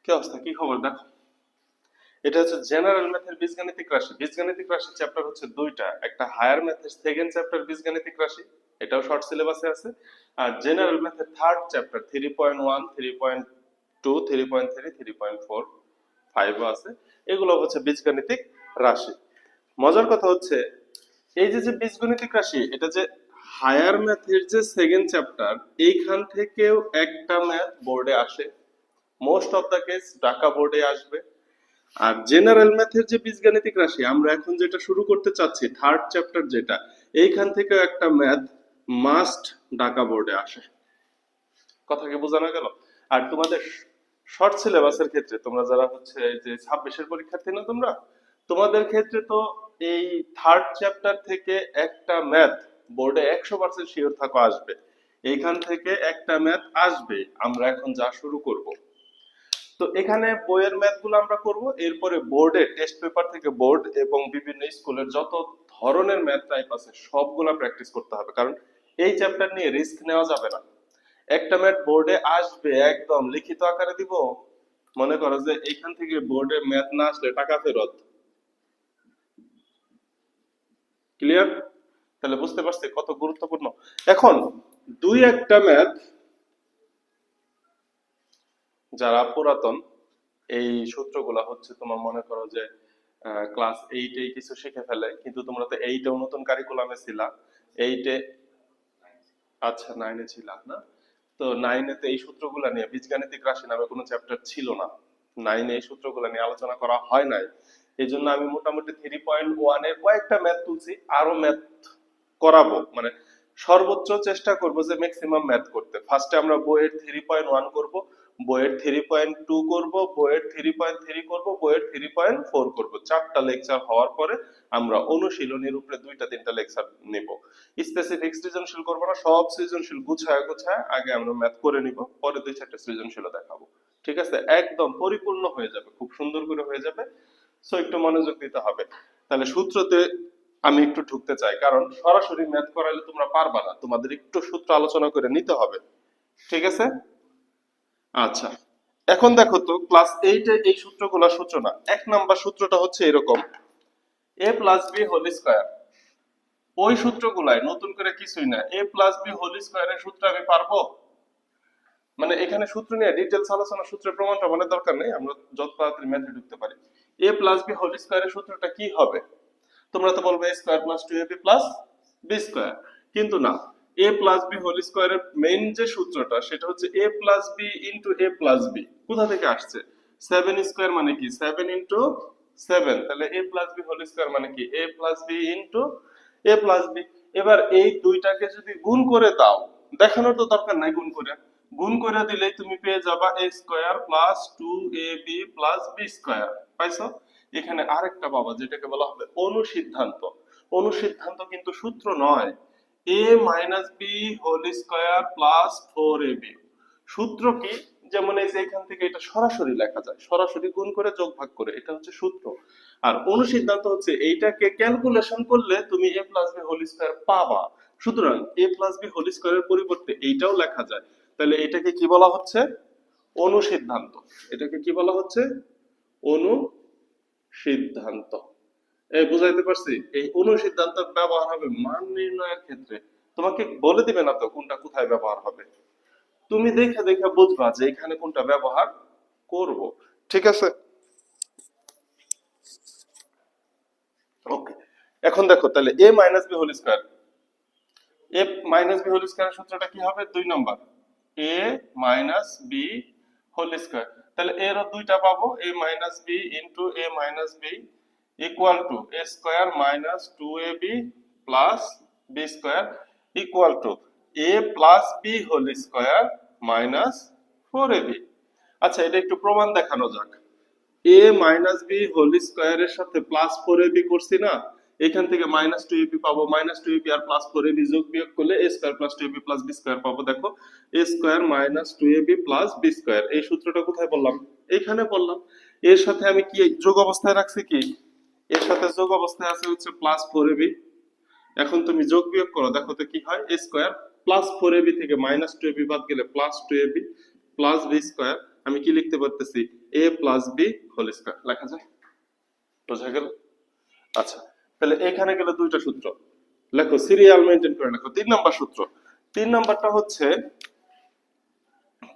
কি অবস্থা, কি খবর? দেখো, এটা হচ্ছে জেনারেল ম্যাথের বীজগাণিতিক রাশি। বীজগাণিতিক রাশি চ্যাপ্টার হচ্ছে দুইটা, একটা হায়ার ম্যাথের সেকেন্ড চ্যাপ্টার বীজগাণিতিক রাশি, এটাও শর্ট সিলেবাসে আছে। আর জেনারেল ম্যাথের থার্ড চ্যাপ্টার 3.1, 3.2, 3.3, 3.4, 5ও আছে। এগুলো হচ্ছে বীজগাণিতিক রাশি। মজার কথা হচ্ছে এই যে যে বীজগণিতিক রাশি, এটা যে হায়ার ম্যাথের যে সেকেন্ড চ্যাপ্টার, এইখান থেকেও একটা ম্যাথ বোর্ডে আসে, most of the case Dhaka বোর্ডে আসবে। আর জেনারেল ম্যাথের যে বীজগাণিতিক রাশি আমরা এখন যেটা শুরু করতে চাচ্ছি, থার্ড চ্যাপ্টার যেটা, এইখান থেকে একটা ম্যাথ মাস্ট ঢাকা বোর্ডে আসে। কথা কি বোঝানো গেল? আর তোমাদের শর্ট সিলেবাসের ক্ষেত্রে তোমরা যারা হচ্ছে এই যে 26-এর পরীক্ষার্থী না তোমরা, তোমাদের ক্ষেত্রে তো এই থার্ড চ্যাপ্টার থেকে একটা ম্যাথ বোর্ডে 100% শিওর থাকো আসবে। এইখান থেকে একটা ম্যাথ আসবে। আমরা এখন যা শুরু করব, তো এখানে বইয়ের ম্যাথগুলো আমরা করব, এরপরে বোর্ডে টেস্ট পেপার থেকে বোর্ড এবং বিভিন্ন স্কুলের যত ধরনের ম্যাথ টাইপ আছে সবগুলা প্র্যাকটিস করতে হবে, কারণ এই চ্যাপ্টার নিয়ে রিস্ক নেওয়া যাবে না। একটা ম্যাথ বোর্ডে আসবে, একদম লিখিত আকারে দিব, মনে করো যে এইখান থেকে বোর্ডে ম্যাথ না আসলে টাকা ফেরত। ক্লিয়ার? তাহলে বুঝতে পারছি কত গুরুত্বপূর্ণ। এখন দুই একটা ম্যাথ যারা পুরাতন, এই সূত্রগুলা হচ্ছে তোমার মনে করো যে ক্লাস 8-এ কিছু শিখে ফেলে, কিন্তু তোমরা তো 8-এও নতুন কারিকুলামে ছিলা, 8-এ, আচ্ছা 9-এ ছিলা না? তো 9-এ তো এই সূত্রগুলা নিয়ে বীজগাণিতিক রাশি নামে কোনো চ্যাপ্টার ছিল না, 9-এ এই সূত্রগুলা নিয়ে আলোচনা করা হয় নাই। এই জন্য আমি মোটামুটি 3.1-এর কয়েকটা ম্যাথ তুলছি, আরো ম্যাথ করাবো, মানে সর্বোচ্চ চেষ্টা করব যে ম্যাক্সিমাম ম্যাথ করতে। ফার্স্টে আমরা বইয়ের 3.1 করব, বইয়ের 3.2 করব, বইয়ের 3.3 করব, বইয়ের 3.4 করব। চারটা লেকচার হওয়ার পরে আমরা অনুশীলনীর উপরে দুইটা তিনটা লেকচার নেব। স্পেসিফিক সৃজনশীল করব না, সব সৃজনশীল গুছায় গুছায় আগে আমরা ম্যাথ করে নিব, পরে দুই চারটা সৃজনশীল দেখাবো। ঠিক আছে? একদম পরিপূর্ণ হয়ে যাবে, খুব সুন্দর করে হয়ে যাবে। সো একটু মনোযোগ দিতে হবে। তাহলে সূত্রতে আমি একটু ঢুকতে চাই, কারণ সরাসরি ম্যাথ করাইলে তোমরা পারবা না, তোমাদের একটু সূত্র আলোচনা করে নিতে হবে। ঠিক আছে? আচ্ছা, এখন দেখো তো ক্লাস 8-এ এই সূত্রগুলো সূচনা, এক নাম্বার সূত্রটা হচ্ছে এরকম, a plus B whole square. ওই সূত্রগুলাই, নতুন করে কিছুই না, a প্লাস বি হোল স্কয়ারের সূত্র আমি পারবো? মানে এখানে সূত্র নিয়ে ডিটেলস আলোচনা, সূত্রের প্রমাণটা মানে দরকার নেই, আমরা যত তাড়াতাড়ি ম্যাথে ঢুকতে পারি। a প্লাস বি হোল স্কয়ারের সূত্রটা কি হবে? তোমরা তো বলবে a square plus 2ab plus b square, কিন্তু না, a প্লাস b হোল স্কয়ারের মেইন যে সূত্রটা সেটা হচ্ছে a plus b into a plus b। কোথা থেকে আসছে? 7 স্কয়ার মানে কি 7 ইনটু 7, তাহলে a plus b whole square মানে কি a plus b into a plus b। এবার এই দুইটাকে যদি গুণ করে দাও, দেখানোর তো দরকার নাই, গুণ করে দিলেই তুমি পেয়ে যাবা a square plus 2ab plus b square. পাইছো? এখানে আরেকটা পাবা যেটাকে বলা হবে অনুসিদ্ধান্ত। অনুসিদ্ধান্ত কিন্তু সূত্র নয়, a minus B whole square plus 4ab। সূত্র কি? যেমন এই যে এখান থেকে এটা সরাসরি লেখা যায়, সরাসরি গুণ করে যোগ ভাগ করে, এটা হচ্ছে সূত্র। আর অনুসিদ্ধান্ত হচ্ছে এইটাকে ক্যালকুলেশন করলে তুমি a plus B whole square পাবা। সুতরাং a প্লাস বি হোল স্কয়ারের পরিবর্তে এইটাও লেখা যায়। তাহলে এটাকে কি বলা হচ্ছে? অনুসিদ্ধান্ত। এটাকে কি বলা হচ্ছে? অনুসিদ্ধান্ত। এই বুঝাইতে পারছি? এই অনুসিদ্ধান্ত ব্যবহার হবে মান নির্ণয়ের ক্ষেত্রে। তোমাকে বলে দিবে না তো কোনটা কোথায় ব্যবহার হবে, তুমি দেখে দেখে বুঝবা যে এখানে কোনটা ব্যবহার করব। ঠিক আছে? ওকে, এখন দেখো তাহলে a minus B whole square, a minus B whole স্কয়ারের সূত্রটা কি হবে? 2 number, a minus B whole square. তাহলে এর দুইটা পাবো, a minus B into a minus B equal to a square minus 2ab plus b square equal to a plus b whole square minus 4ab। আচ্ছা, এটা একটু প্রমাণ দেখানো যাক। a মাইনাস বি হোল স্কয়ারের সাথে প্লাস 4ab করছি না, এখান থেকে মাইনাস 2ab পাবো, মাইনাস 2ab আর প্লাস 4ab যোগ বিয়োগ করলে a square plus 2ab plus b square পাবো। দেখো, a square minus 2ab plus b square, এই সূত্রটা কোথায় বললাম? এইখানে বললাম। এর সাথে আমি কি যোগ অবস্থায় রাখছি? কি এর সাথে যোগ অবস্থায় আছে হচ্ছে প্লাস 4ab। এখন তুমি যোগ বিয়োগ করো, দেখো তো কি হয়? a স্কয়ার প্লাস 4ab থেকে মাইনাস 2ab বাদ গেলে plus 2ab plus b square আমি কি লিখতে পারতেছি, a plus B whole square লেখা যায়। বোঝা গেল? আচ্ছা, তাহলে এখানে গেলে দুইটা সূত্র লেখো, সিরিয়াল মেইনটেইন করে লেখো। 3 নাম্বার সূত্র, 3 নাম্বারটা হচ্ছে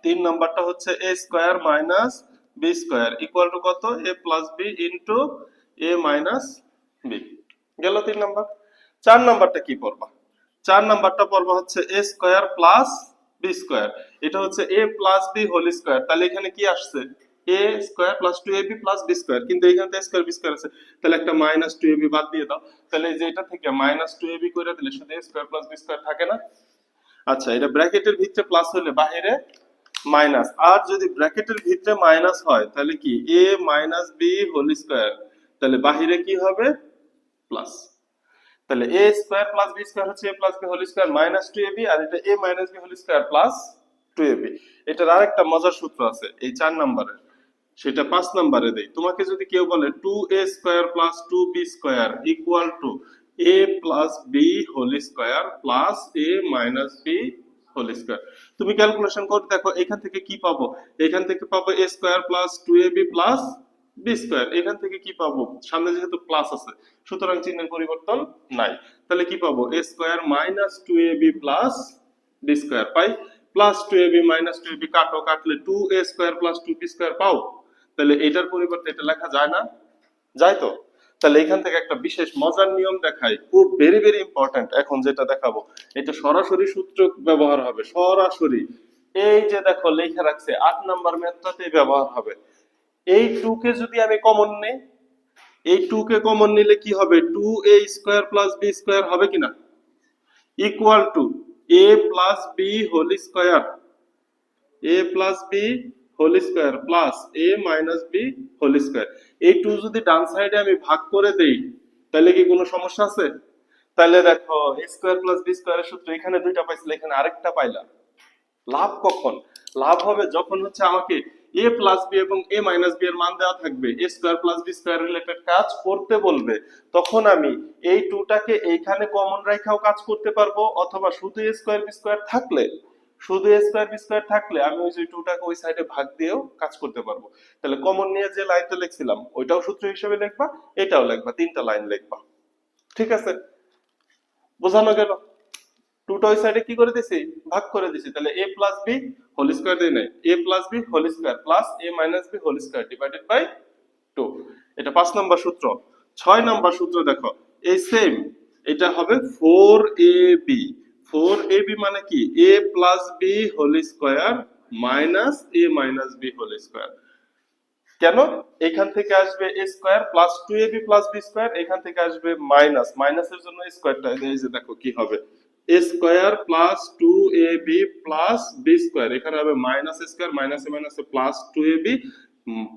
3 নাম্বারটা হচ্ছে a square minus b square equal to কত, a plus b into a minus b. গেল 3 নাম্বার। 4 নাম্বারটা কি পড়বা? 4 নাম্বারটা পড়বা হচ্ছে a square plus b square, এটা হচ্ছে a plus B whole square. তাহলে এখানে কি আসছে, a square plus 2ab plus b square, কিন্তু এখানে তো স্কয়ার বি স্কয়ার আছে, তাহলে একটা মাইনাস 2ab বাদ দিয়ে দাও। তাহলে এই যে এটা থেকে মাইনাস 2ab করে দিলে শুধু a square plus b square থাকে না? আচ্ছা, এটা ব্র্যাকেটের ভিতরে প্লাস হলে বাইরে মাইনাস, আর যদি ব্র্যাকেটের ভিতরে মাইনাস হয় তাহলে কি a minus B whole square, তাহলে বাহিরে কি হবে, প্লাস। তাহলে a square plus b square হচ্ছে a plus B whole square minus 2ab, আর এটা a minus B whole square plus 2ab। এটার আরেকটা মজার সূত্র আছে এই 4 নাম্বারের, সেটা 5 নাম্বারে দেই। তোমাকে যদি কেউ বলে 2a square plus 2b square equal to a plus B whole square plus a minus B whole square, তুমি ক্যালকুলেশন করে দেখো এখান থেকে কি পাবো। এখান থেকে পাবো a square plus 2ab plus b square. এখান থেকে কি পাবো, সামনে যেহেতু প্লাস আছে সুতরাং চিহ্নের পরিবর্তন নাই। তাহলে কি পাবো, a square minus 2ab plus b square পাই, প্লাস 2ab মাইনাস 2ab কাটো, কাটলে 2a square plus 2b square পাও। তাহলে এটার পরিবর্তে এটা লেখা যায় না? যায় তো। তাহলে এখান থেকে একটা বিশেষ মজার নিয়ম দেখাই, খুব ভেরি ভেরি ইম্পর্টেন্ট। এখন যেটা দেখাবো এটা সরাসরি সূত্র ব্যবহার হবে, সরাসরি। এই যে দেখো লেখা রাখছে 8 নাম্বার মেথডটাতে ব্যবহার হবে। এই 2 কে যদি আমি কমন নেই, এই 2 কে কমন নিলে কি হবে, 2a square plus b square হবে কিনা, equal to a plus B whole square, a plus B whole square plus a minus B whole square. এই 2 যদি ডান সাইডে আমি ভাগ করে দেই তাহলে কি কোনো সমস্যা আছে? তাহলে দেখো a স্কয়ার প্লাস বি স্কয়ারের সূত্র এখানে দুইটা পাইছিলে, এখানে আরেকটা পাইলা। লাভ কখন? লাভ হবে যখন হচ্ছে আমাকে a প্লাস বি এবং a মাইনাস বি এর মান দেওয়া থাকবে, a square plus b square related কাজ করতে বলবে, তখন আমি এই 2টাকে এইখানে কমন রাখাও কাজ করতে পারবো, অথবা শুধু a স্কয়ার বি স্কয়ার থাকলে, শুধু a স্কয়ার বি স্কয়ার থাকলে আমি ওই যে 2টাকে ওই সাইডে ভাগ দিয়েও কাজ করতে পারবো। তাহলে কমন নিয়ে যে লাইনটা লিখছিলাম ওইটাও সূত্র হিসেবে লিখবা, এটাও লিখবা, 3টা লাইন লিখবা। ঠিক আছে, বোঝানো গেল? 2টা ওই সাইডে কি করে দিছি, ভাগ করে দিছি। তাহলে a plus B whole square দিয়ে নেই, a plus B whole square plus a minus B whole square divided by 2। এটা 5 নাম্বার সূত্র। 6 নাম্বার সূত্র দেখো এই সেম, এটা হবে 4ab। 4ab মানে কি, a plus B whole square minus a minus B whole square. কেন? এখান থেকে আসবে a square plus 2ab plus b square, এখান থেকে আসবে মাইনাস, মাইনাসের জন্য স্কয়ারটা এই যে দেখো কি হবে, a square plus 2ab plus b square, এখানে হবে মাইনাস স্কয়ার, মাইনাসে মাইনাসে প্লাস 2ab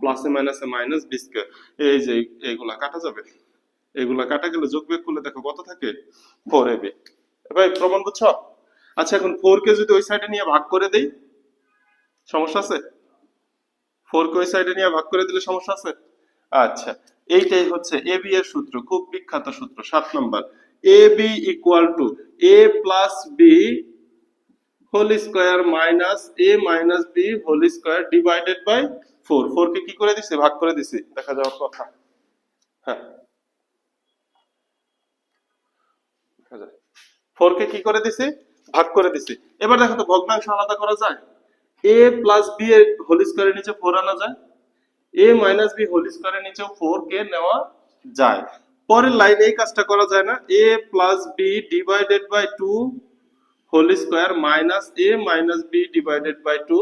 প্লাসে মাইনাসে মাইনাস b স্কয়ার। এই যে এইগুলা কাটা যাবে, এগুলা কাটা গেলে যোগ বিয়োগ করলে দেখো কত থাকে, 4ab। ভাই প্রমাণ বুঝছো? আচ্ছা, এখন 4 কে যদি ওই সাইডে নিয়ে ভাগ করে দেই সমস্যা আছে? 4 কে ওই সাইডে নিয়ে ভাগ করে দিলে সমস্যা আছে? আচ্ছা, এইটাই হচ্ছে ab এর সূত্র, খুব বিখ্যাত সূত্র। 7 number, ab equal to a plus B whole square minus a minus B whole square divided by 4। 4 কে কি করে দিছি, ভাগ করে দিছি, দেখা যাওয়ার কথা। হ্যাঁ, 4 কে কি করে দিছি, ভাগ করে দিছি। এবার দেখো তো ভগ্নাংশ আলাদা করা যায়? a প্লাস বি এর হোল স্কয়ারের নিচে 4 আনা যায়, a মাইনাস বি হোল স্কয়ারের নিচেও 4 কে নেওয়া যায়। পরের লাইনে এই কাজটা করা যায় না, a plus b divided by 2 whole square minus a minus b divided by 2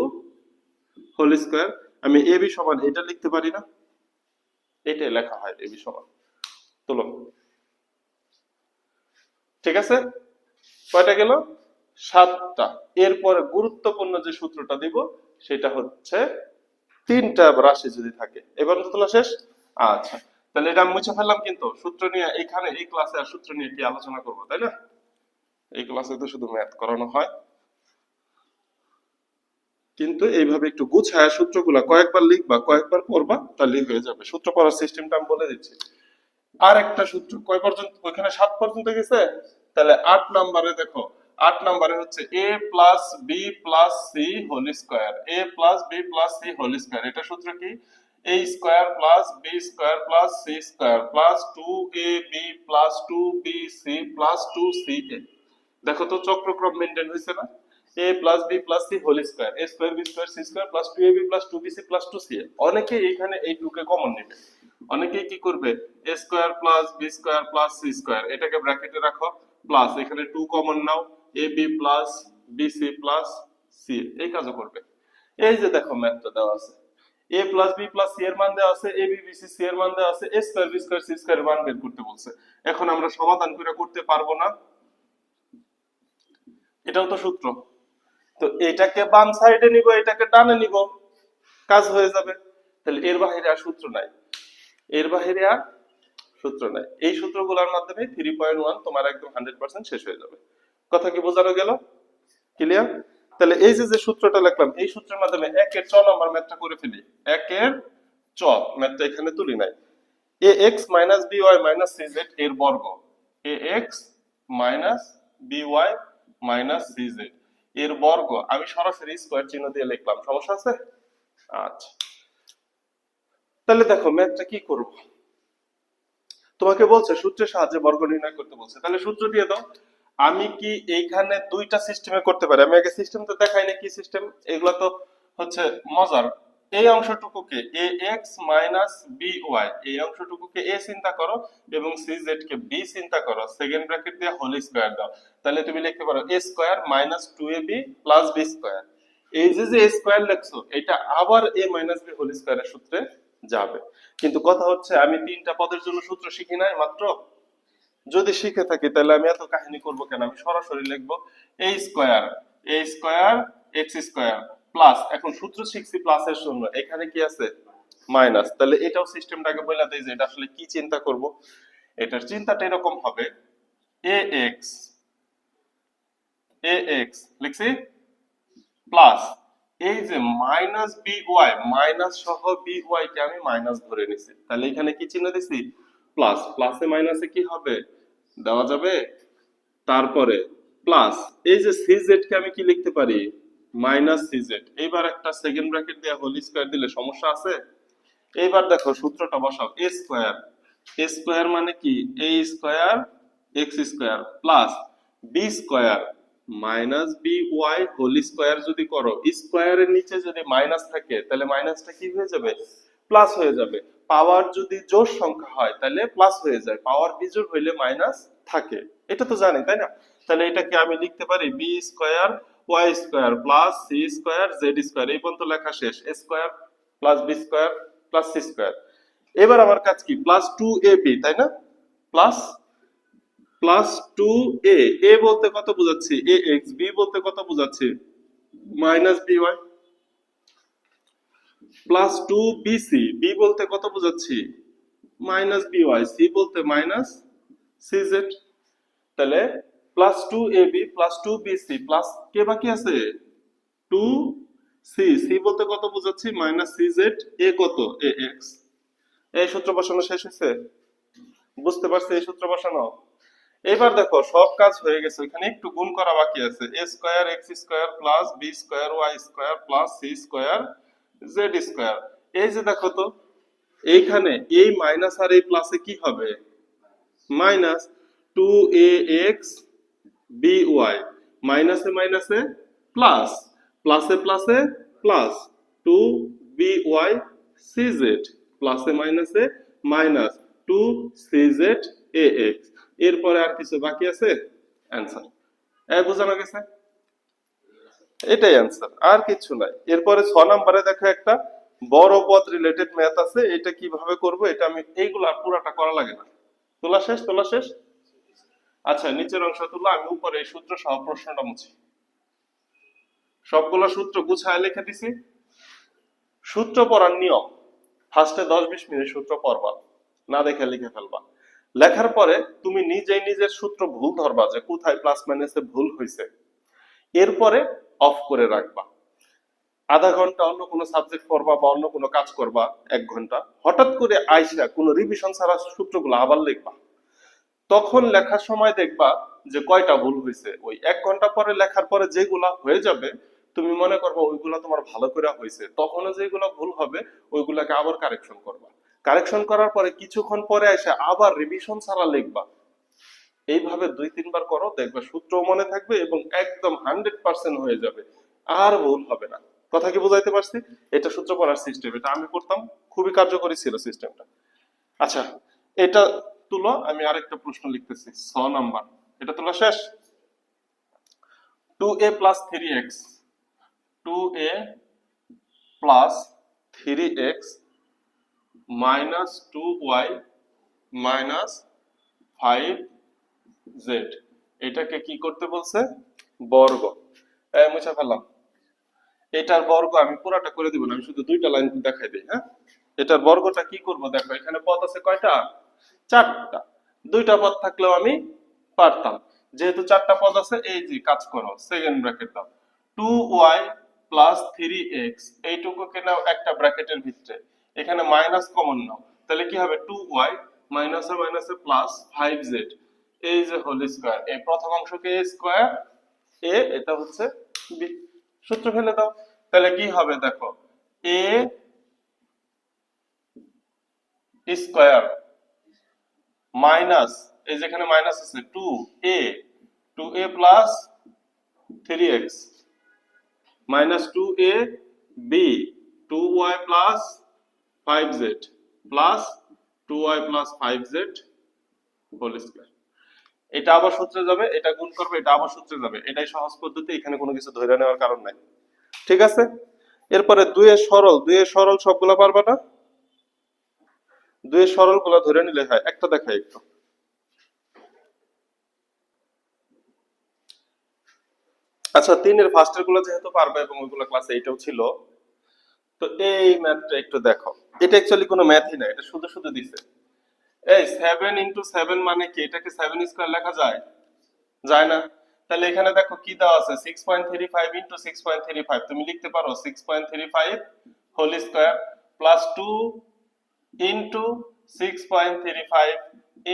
whole square. আমি ab সমান এটা লিখতে পারি না? এটাই লেখা হয় ab সমান, তুলো। ঠিক আছে, কয়টা গেল, 7টা। এরপরে গুরুত্বপূর্ণ যে সূত্রটা দিব সেটা হচ্ছে 3টা রাশি যদি থাকে। এবার তোলা শেষ। আচ্ছা, তাহলে এটা আমি মুছে ফেললাম, কিন্তু সূত্র নিয়ে এখানে এই ক্লাসে আর সূত্র নিয়ে কি আলোচনা করবো, তাই না? এই ক্লাসে তো শুধু ম্যাথ করানো হয়, কিন্তু এইভাবে একটু গুছায় সূত্রগুলা কয়েকবার লিখবা, কয়েকবার পড়বা, তাহলেই হয়ে যাবে। সূত্র পড়ার সিস্টেমটা আমি বলে দিচ্ছি। আর একটা সূত্র কয় পর্যন্ত, ওইখানে 7 পর্যন্ত গেছে, তাহলে 8 নাম্বারে দেখো 8 নম্বরে হচ্ছে a plus b plus c whole square, a plus b plus c whole square, এটা সূত্র কি? a square plus b square plus c square plus 2ab plus 2bc plus 2ca। দেখো তো চক্রক্রম মেইনটেইন হয়েছে না? a plus b plus c whole square, a square b square c square plus 2ab plus 2bc plus 2ca। অনেকে এখানে এই 2 কে common নেবে, অনেকেই কি করবে a square plus b square plus c square, এটাকে ব্র্যাকেটে রাখো, প্লাস এখানে 2 কমন নাও, ab plus bc plus c, এই কাজও করবে। এই যে দেখো ম্যাথটা দেওয়া আছে, a plus b plus c এর মান দেওয়া আছে, ab bc c এর মান দেওয়া আছে, a square b square c square এর মান বের করতে বলছে। এখন আমরা সমাধান করে করতে পারবো না, এটাও তো সূত্র। তো এটাকে বাম সাইডে নিব, এটাকে ডানে নিব, কাজ হয়ে যাবে। তাহলে এর বাইরে আর সূত্র নাই, এর বাইরে আর সূত্র নাই। এই সূত্রগুলোর মাধ্যমে 3.1 তোমার একদম 100% শেষ হয়ে যাবে। কথা কি বোঝানো গেল? ক্লিয়ার? তাহলে এই যে যে সূত্রটা লিখলাম, এই সূত্রের মাধ্যমে 1 এর চ নাম্বার ম্যাথটা করে ফেলি। 1 এর চ ম্যাথটা এখানে তুলি নাই। ax by cz এর বর্গ, ax by cz এর বর্গ আমি সরাসরি স্কয়ার চিহ্ন দিয়ে লিখলাম, সমস্যা আছে? আচ্ছা, তাহলে দেখো ম্যাথটা কি করব। তোমাকে বলছে সূত্রের সাহায্যে বর্গ নির্ণয় করতে বলছে, তাহলে সূত্র দিয়ে দাও। আমি কি এইখানে দুইটা সিস্টেমে করতে পারি? আমি আগে সিস্টেম তো দেখাই না, কি সিস্টেম এগুলো তো হচ্ছে মজার। এই অংশটুকুকে ax by, এই অংশটুকুকে a চিন্তা করো এবং cz কে b চিন্তা করো, সেকেন্ড ব্র্যাকেট দিয়ে হোল স্কয়ার দাও। তাহলে তুমি লিখতে পারো a square minus 2ab plus b square. এই যে যে a স্কয়ার লিখছো, এটা আবার a মাইনাস b হোল স্কয়ারের সূত্রে যাবে। কিন্তু কথা হচ্ছে আমি তিনটা পদের জন্য সূত্র শিখি নাই মাত্র। যদি শিখে থাকি তাহলে আমি এত কাহিনী করব কেন? আমি সরাসরি লিখবো a square x square plus, এখন সূত্র শিখছি প্লাসের জন্য, এখানে কি আছে? মাইনাস। তাহলে এটাও সিস্টেমটাকে বলে দেই যে এটা আসলে কি চিন্তা করব। এটার চিন্তাটা এরকম হবে, ax লিখছি প্লাস এই যে মাইনাস by, মাইনাস সহ by কে আমি মাইনাস ধরে নিছি, তাহলে এখানে কি চিহ্ন দিছি? প্লাস। প্লাসে মাইনাসে কি হবে দেওয়া যাবে? তারপরে প্লাস এই যে cz কে আমি কি লিখতে পারি? Minus cz। এইবার একটা সেকেন্ড ব্র্যাকেট দিয়ে হোল স্কয়ার দিলে সমস্যা আছে? এইবার দেখো সূত্রটা বসাও, a স্কয়ার মানে কি? a square x square plus b square minus by whole square. যদি করো স্কয়ারের নিচে যদি মাইনাস থাকে তাহলে মাইনাসটা কি হয়ে যাবে? প্লাস হয়ে যাবে। পাওয়ার যদি জোড় সংখ্যা হয় তাহলে প্লাস হয়ে যায়, পাওয়ার বিজোড় হইলে মাইনাস থাকে, এটা তো জানি তাই না? তাহলে এটাকে আমি লিখতে পারি b square y square plus c square z square, এই পর্যন্ত লেখা শেষ। a square plus b square plus c square. এবার আমার কাজ কি? প্লাস 2ab, তাই না? প্লাস প্লাস 2a, a বলতে কত বোঝাচ্ছি? ax, b বলতে কত বোঝাচ্ছি? Minus by plus 2bc, b বলতে কত বোঝাচ্ছি? মাইনাস by, c বলতে মাইনাস cz। তাহলে plus 2ab plus 2bc plus কে বাকি আছে? 2c, c বলতে কত বোঝাচ্ছি? মাইনাস cz, a কত? ax। এই সূত্র বসানো শেষ হয়েছে? বুঝতে পারছি এই সূত্র বসানো? এবার দেখো সব কাজ হয়ে গেছে, এখানে একটু গুণ করা বাকি আছে। a square x square plus b square y square plus c square z square. এই যে দেখো তো এইখানে এই মাইনাস আর এই প্লাসে কি হবে? মাইনাস 2ax by, মাইনাসে মাইনাসে প্লাস, প্লাসে প্লাসে প্লাস 2by cz, প্লাসে মাইনাসে মাইনাস 2cz ax। এরপরে আর কিছু বাকি আছে? অ্যান্সার। বোঝানো গেছে? এটাই অ্যান্সার, আর কিছু নাই। এরপরে 6 নম্বরে দেখো একটা বড় পদ রিলেটেড ম্যাথ আছে, এটা কিভাবে করব এটা আমি এইগুলা পুরাটা করা লাগে না। তোলা শেষ? তোলা শেষ? আচ্ছা, নিচের অংশ তুলো, আমি উপরে এই সূত্র সহ প্রশ্নটা মুছি। সবগুলো সূত্র গুছায় লিখে দিছি। সূত্র পড়ার নিয়ম, ফার্স্টে 10-20 মিনিট সূত্র পড়বা, না দেখে লিখে ফেলবা। লেখার পরে তুমি নিজেই নিজের সূত্র ভুল ধরবা যে কোথায় প্লাস মাইনাসে ভুল হয়েছে, এরপরে অফ করে রাখবা। আধা ঘন্টা অন্য কোনো সাবজেক্ট পড়বা বা অন্য কোনো কাজ করবা, 1 ঘন্টা, হঠাৎ করে আইসা কোনো রিভিশন ছাড়া সূত্রগুলো আবার লিখবা। তখন লেখার সময় দেখবা যে কয়টা ভুল হয়েছে। ওই 1 ঘন্টা পরে লেখার পরে যেগুলা হয়ে যাবে তুমি মনে করবা ওইগুলা তোমার ভালো করে হয়েছে, তখন যেগুলা ভুল হবে ওইগুলাকে আবার কারেকশন করবা। কারেকশন করার পরে কিছুক্ষণ পরে এসে আবার রিভিশন ছাড়া লিখবা। এইভাবে 2-3 বার করো, দেখবে সূত্রও মনে থাকবে এবং একদম 100% হয়ে যাবে, আর ভুল হবে না। কথা কি বুঝাইতে পারছি? এটা সূত্র পড়ার সিস্টেম, এটা আমি করতাম, খুবই কার্যকরী ছিল সিস্টেমটা। আচ্ছা, এটা তুলো, আমি আরেকটা প্রশ্ন লিখতেছি 6 নাম্বার। এটা তোলা শেষ। 2a plus 3x, 2a plus 3x minus 2y minus 5z, এটাকে কি করতে বলছে? বর্গ। মুছে ফেললাম। এটার বর্গ আমি পুরাটা করে দিব না, আমি শুধু 2টা লাইন দেখাই দিই। হ্যাঁ, এটার বর্গটা কি করব দেখো, এখানে পদ আছে কয়টা? 4টা। 2টা পদ থাকলেও আমি পারতাম, যেহেতু 4টা পদ আছে, এই যে কাজ করো, সেকেন্ড ব্র্যাকেট দাও। 2y প্লাস 3x, এইটুকুকে নাও একটা ব্র্যাকেটের ভিতরে, এখানে মাইনাস কমন নাও, তাহলে কি হবে? 2y মাইনাসে মাইনাসে প্লাস 5z, এই যে হোল স্কয়ার, এই প্রথম অংশকে a স্কয়ার, a এটা হচ্ছে b, সূত্র ফেলে দাও। তাহলে কি হবে দেখো, a স্কয়ার মাইনাস, এই যেখানে মাইনাস আছে 2a, 2a plus 3x minus 2a b, 2y plus 5z plus 2y plus 5z whole square. এটা আবার সূত্রে যাবে, এটা গুণ করবে, এটা আবার সূত্রে যাবে, এটাই সহজ পদ্ধতি, এখানে কোনো কিছু ধরে নেওয়ার কারণ নাই। ঠিক আছে, এরপরে 2 এর সরল, 2 এর সরল সবগুলা পারবা না? 2 এর সরল গুলা ধরে নিলে হয়। একটা দেখাই একটু। আচ্ছা, 3 এর ফার্স্টের গুলো যেহেতু পারবে এবং ওইগুলো ক্লাস 8এও ছিল, তো এই ম্যাথটা একটু দেখো। এটা অ্যাকচুয়ালি কোনো ম্যাথই না, এটা শুধু শুধু দিছে। এই 7 ইনটু 7 মানে কি? এটাকে 7 স্কয়ার লেখা যায়? যায় না। তাহলে এখানে দেখো কি দেওয়া আছে, 6.35 ইনটু 6.35, তুমি লিখতে পারো 6.35 whole square plus 2 into 6.35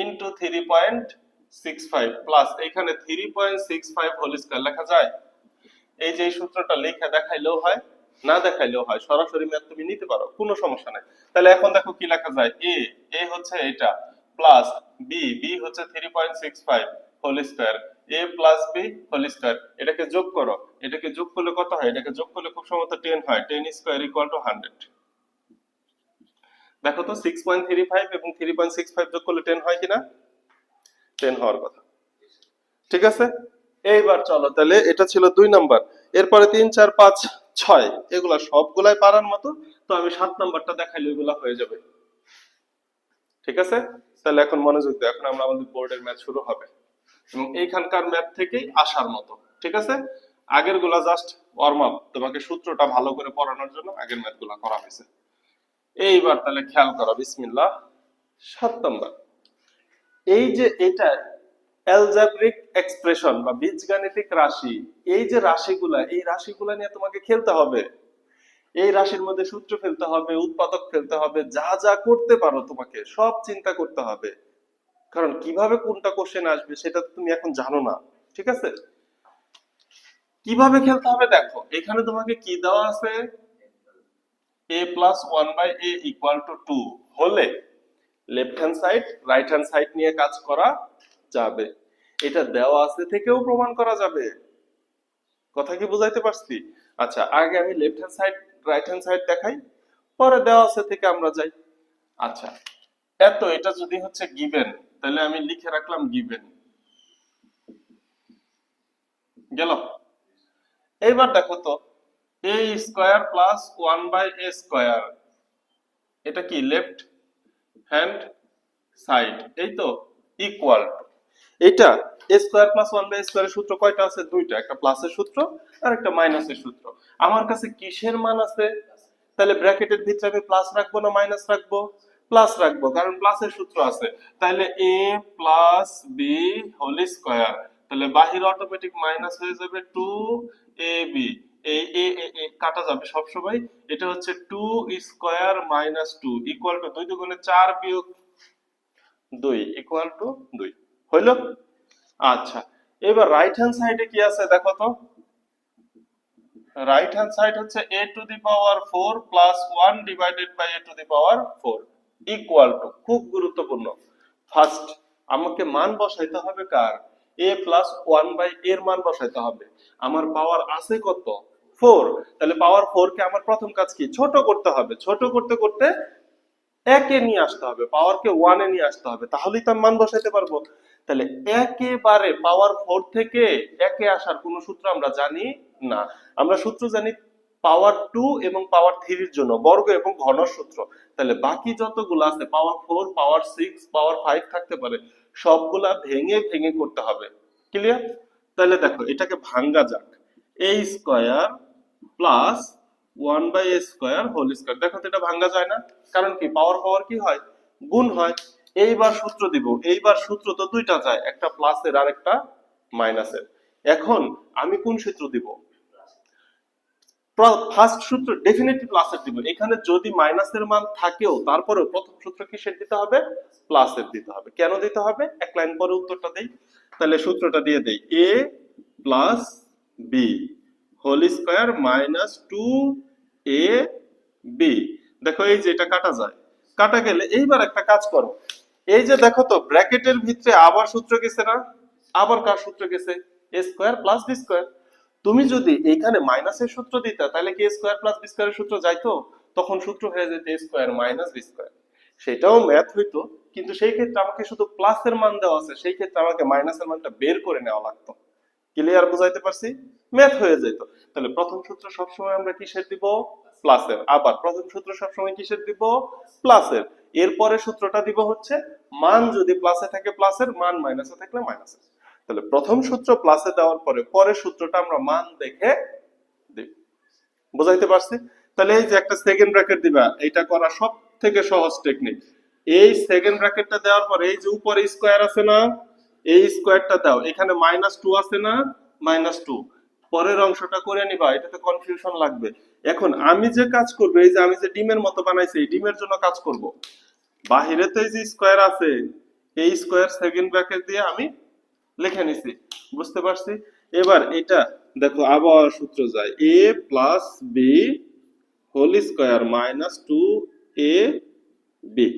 into 3.65 plus এখানে 3.65 হোল স্কয়ার লেখা যায়? এই যে এই সূত্রটা লিখে দেখাইলেও হয়, না দেখাইলেও হয়, সরাসরি ম্যাথ তুমি নিতে পারো, কোনো সমস্যা নাই। তাহলে এখন দেখো কি লেখা যায়, এ হচ্ছে এটা প্লাস বি হচ্ছে 3.65 হোল স্কয়ার, এ প্লাস বি হোল স্কয়ার, এটাকে যোগ করো, এটাকে যোগ করলে কত হয়? এটাকে যোগ করলে খুব সম্ভবত 10 হয়, 10 স্কয়ার ইকুয়াল টু 100। দেখো তো 6.35 এবং 3.65 যোগ করলে 10 হয় কিনা? 10 হওয়ার কথা। ঠিক আছে, এইবার চলো, তাহলে এটা ছিল 2 নাম্বার। এরপরে 3, 4, 5, 6 এগুলা সবগুলাই পারার মতো, তো আমি 7 নাম্বারটা দেখাইলে এগুলা হয়ে যাবে। ঠিক আছে, তাহলে এখন মনোযোগ দাও, এখন আমরা আমাদের বোর্ডের ম্যাথ শুরু হবে এবং এইখানকার ম্যাথ থেকেই আসার মতো। ঠিক আছে, আগের গুলা জাস্ট ওয়ার্ম আপ, তোমাকে সূত্রটা ভালো করে পড়ানোর জন্য আগের ম্যাথ গুলা করা হয়েছে। এইবার তাহলে খেয়াল করো, বিসমিল্লাহ। 7 নাম্বার, এই যে এটা অ্যালজেব্রিক এক্সপ্রেশন বা বীজগাণিতিক রাশি, এই যে রাশিগুলা, এই রাশিগুলা নিয়ে তোমাকে খেলতে হবে। এই রাশির মধ্যে সূত্র ফেলতে হবে, উৎপাদক ফেলতে হবে, যা যা করতে পারো তোমাকে সব চিন্তা করতে হবে, কারণ কিভাবে কোনটা কোশ্চেন আসবে সেটা তো তুমি এখন জানো না। ঠিক আছে, কিভাবে খেলতে হবে দেখো, এখানে তোমাকে কি দেওয়া আছে, a plus 1/a equal to 2 হলে left hand side right hand side নিয়ে কাজ করা যাবে। এটা দেওয়া আছে থেকেও প্রমাণ করা যাবে। কথা কি বুঝাইতে পারছি? আচ্ছা, আগে আমি left hand side right hand side দেখাই, পরে দেওয়া আছে থেকে আমরা যাই। আচ্ছা, এটা যদি হচ্ছে গিভেন, তাহলে আমি লিখে রাখলাম গিভেন গেল। এইবার দেখো তো, a square plus 1/a square, এটা কি লেফট হ্যান্ড সাইড, এই তো, ইকুয়াল টু এটা a স্কয়ার প্লাস 1/a স্কয়ারের সূত্র কয়টা আছে? 2টা, একটা প্লাসের সূত্র আর একটা মাইনাসের সূত্র। আমার কাছে কিসের মান আছে? তাহলে ব্র্যাকেটের ভিতরে আমি প্লাস রাখবো না মাইনাস রাখবো? প্লাস রাখবো, কারণ প্লাসের সূত্র আছে। তাহলে a plus B whole square, তাহলে বাহির অটোমেটিক মাইনাস হয়ে যাবে 2ab, এই এ কাটা যাবে সব সময়, এটা হচ্ছে 2 স্কয়ার মাইনাস 2 ইকুয়াল টু 2 দুগুণে 4 বিয়োগ 2 ইকুয়াল টু 2 হইল। আচ্ছা, এবার রাইট হ্যান্ড সাইডে কি আছে দেখো তো, রাইট হ্যান্ড সাইড হচ্ছে a to the power 4 plus 1 divided by a to the power 4 equal to, খুব গুরুত্বপূর্ণ, ফার্স্ট আমাকে মান বসাইতে হবে কার, a প্লাস 1 বাই এর মান বসাইতে হবে। আমার পাওয়ার আছে কত, 4, তাহলে পাওয়ার 4 কে আমার প্রথম কাজ কি, ছোট করতে হবে, ছোট করতে করতে একে নিয়ে আসতে হবে, পাওয়ারকে ওয়ানে নিয়ে আসতে হবে, তাহলেই তো আমি মান বসাইতে পারবো। তাহলে একেবারে পাওয়ার 4 থেকে একে আসার কোন সূত্র আমরা জানি না। আমরা সূত্র জানি পাওয়ার 2 এবং পাওয়ার 3 এর জন্য বর্গ এবং ঘনর সূত্র। তাহলে বাকি যতগুলো আছে পাওয়ার 4, পাওয়ার 6, পাওয়ার 5 থাকতে পারে, সবগুলা ভেঙে ভেঙে করতে হবে। ক্লিয়ার? তাহলে দেখো এটাকে ভাঙ্গা যাক, a square plus 1 by a square whole square. দেখো তো এটা ভাঙ্গা যায় না, কারণ কি পাওয়ার পাওয়ার কি হয়, গুণ হয়। এইবার সূত্র দিব, এইবার সূত্র তো দুইটা যায়, একটা প্লাসের আর একটা মাইনাসের। এখন আমি কোন সূত্র দিব, ফার্স্ট সূত্র ডেফিনেটলি প্লাসের দিব। এখানে যদি মাইনাসের মান থাকেও তারপরেও প্রথম সূত্র কিসের দিতে হবে, প্লাসের দিতে হবে। কেন দিতে হবে, এক লাইন পরে উত্তরটা দেই। তাহলে সূত্রটা দিয়ে দেই, a plus B whole square minus 2 a b. দেখো এই যে এটা কাটা যায়, কাটা গেলে এইবার একটা কাজ করো, এই যে দেখো তো ব্র্যাকেটের ভিতরে আবার সূত্র গেছে না, আবার কার সূত্র গেছে, a square plus b square. তুমি যদি এখানে মাইনাসের সূত্র দিতা তাহলে কি স্কয়ার প্লাস বি স্কয়ারের সূত্র যাইতো, তখন সূত্র হয়ে যেত a square minus b square. সেটাও ম্যাথ হইতো, কিন্তু সেই ক্ষেত্রে আমাকে শুধু প্লাসের মান দেওয়া আছে, সেই ক্ষেত্রে আমাকে মাইনাসের মানটা বের করে নেওয়া লাগতো। ক্লিয়ার, বুঝাইতে পারছি? ম্যাথ হয়ে যেত। তাহলে প্রথম সূত্র সবসময় আমরা কিসের দিব, প্লাসের। আবার প্রথম সূত্র সবসময় কিসের দিব, প্লাসের। এরপরে সূত্রটা দিব হচ্ছে মান যদি প্লাসে থাকে প্লাসের, মান মাইনাসে থাকলে মাইনাসের। তাহলে প্রথম সূত্র প্লাসে দেওয়ার পরে পরের সূত্রটা আমরা মান দেখে দিব। বুঝাইতে পারছি? তাহলে এই যে একটা সেকেন্ড ব্র্যাকেট দিবা, এটা করা সব থেকে সহজ টেকনিক। এই সেকেন্ড ব্র্যাকেটটা দেওয়ার পরে এই যে উপরে স্কয়ার আছে না, এই স্কয়ারটা দাও, এখানে -2 আছে না, -2 পরের অংশটা করে নিবা, এটাতে কনফিউশন লাগবে। এখন আমি যে কাজ করব, এই যে আমি যে ডিমের মতো বানাইছি, এই ডিমের জন্য কাজ করব। বাহিরে তো এই যে স্কয়ার আছে, এই স্কয়ার সেকেন্ড ব্র্যাকেট দিয়ে আমি লিখে নিছি, বুঝতে পারছি? এবার এটা দেখো আবার সূত্র যায়, a plus B whole square minus 2 a B.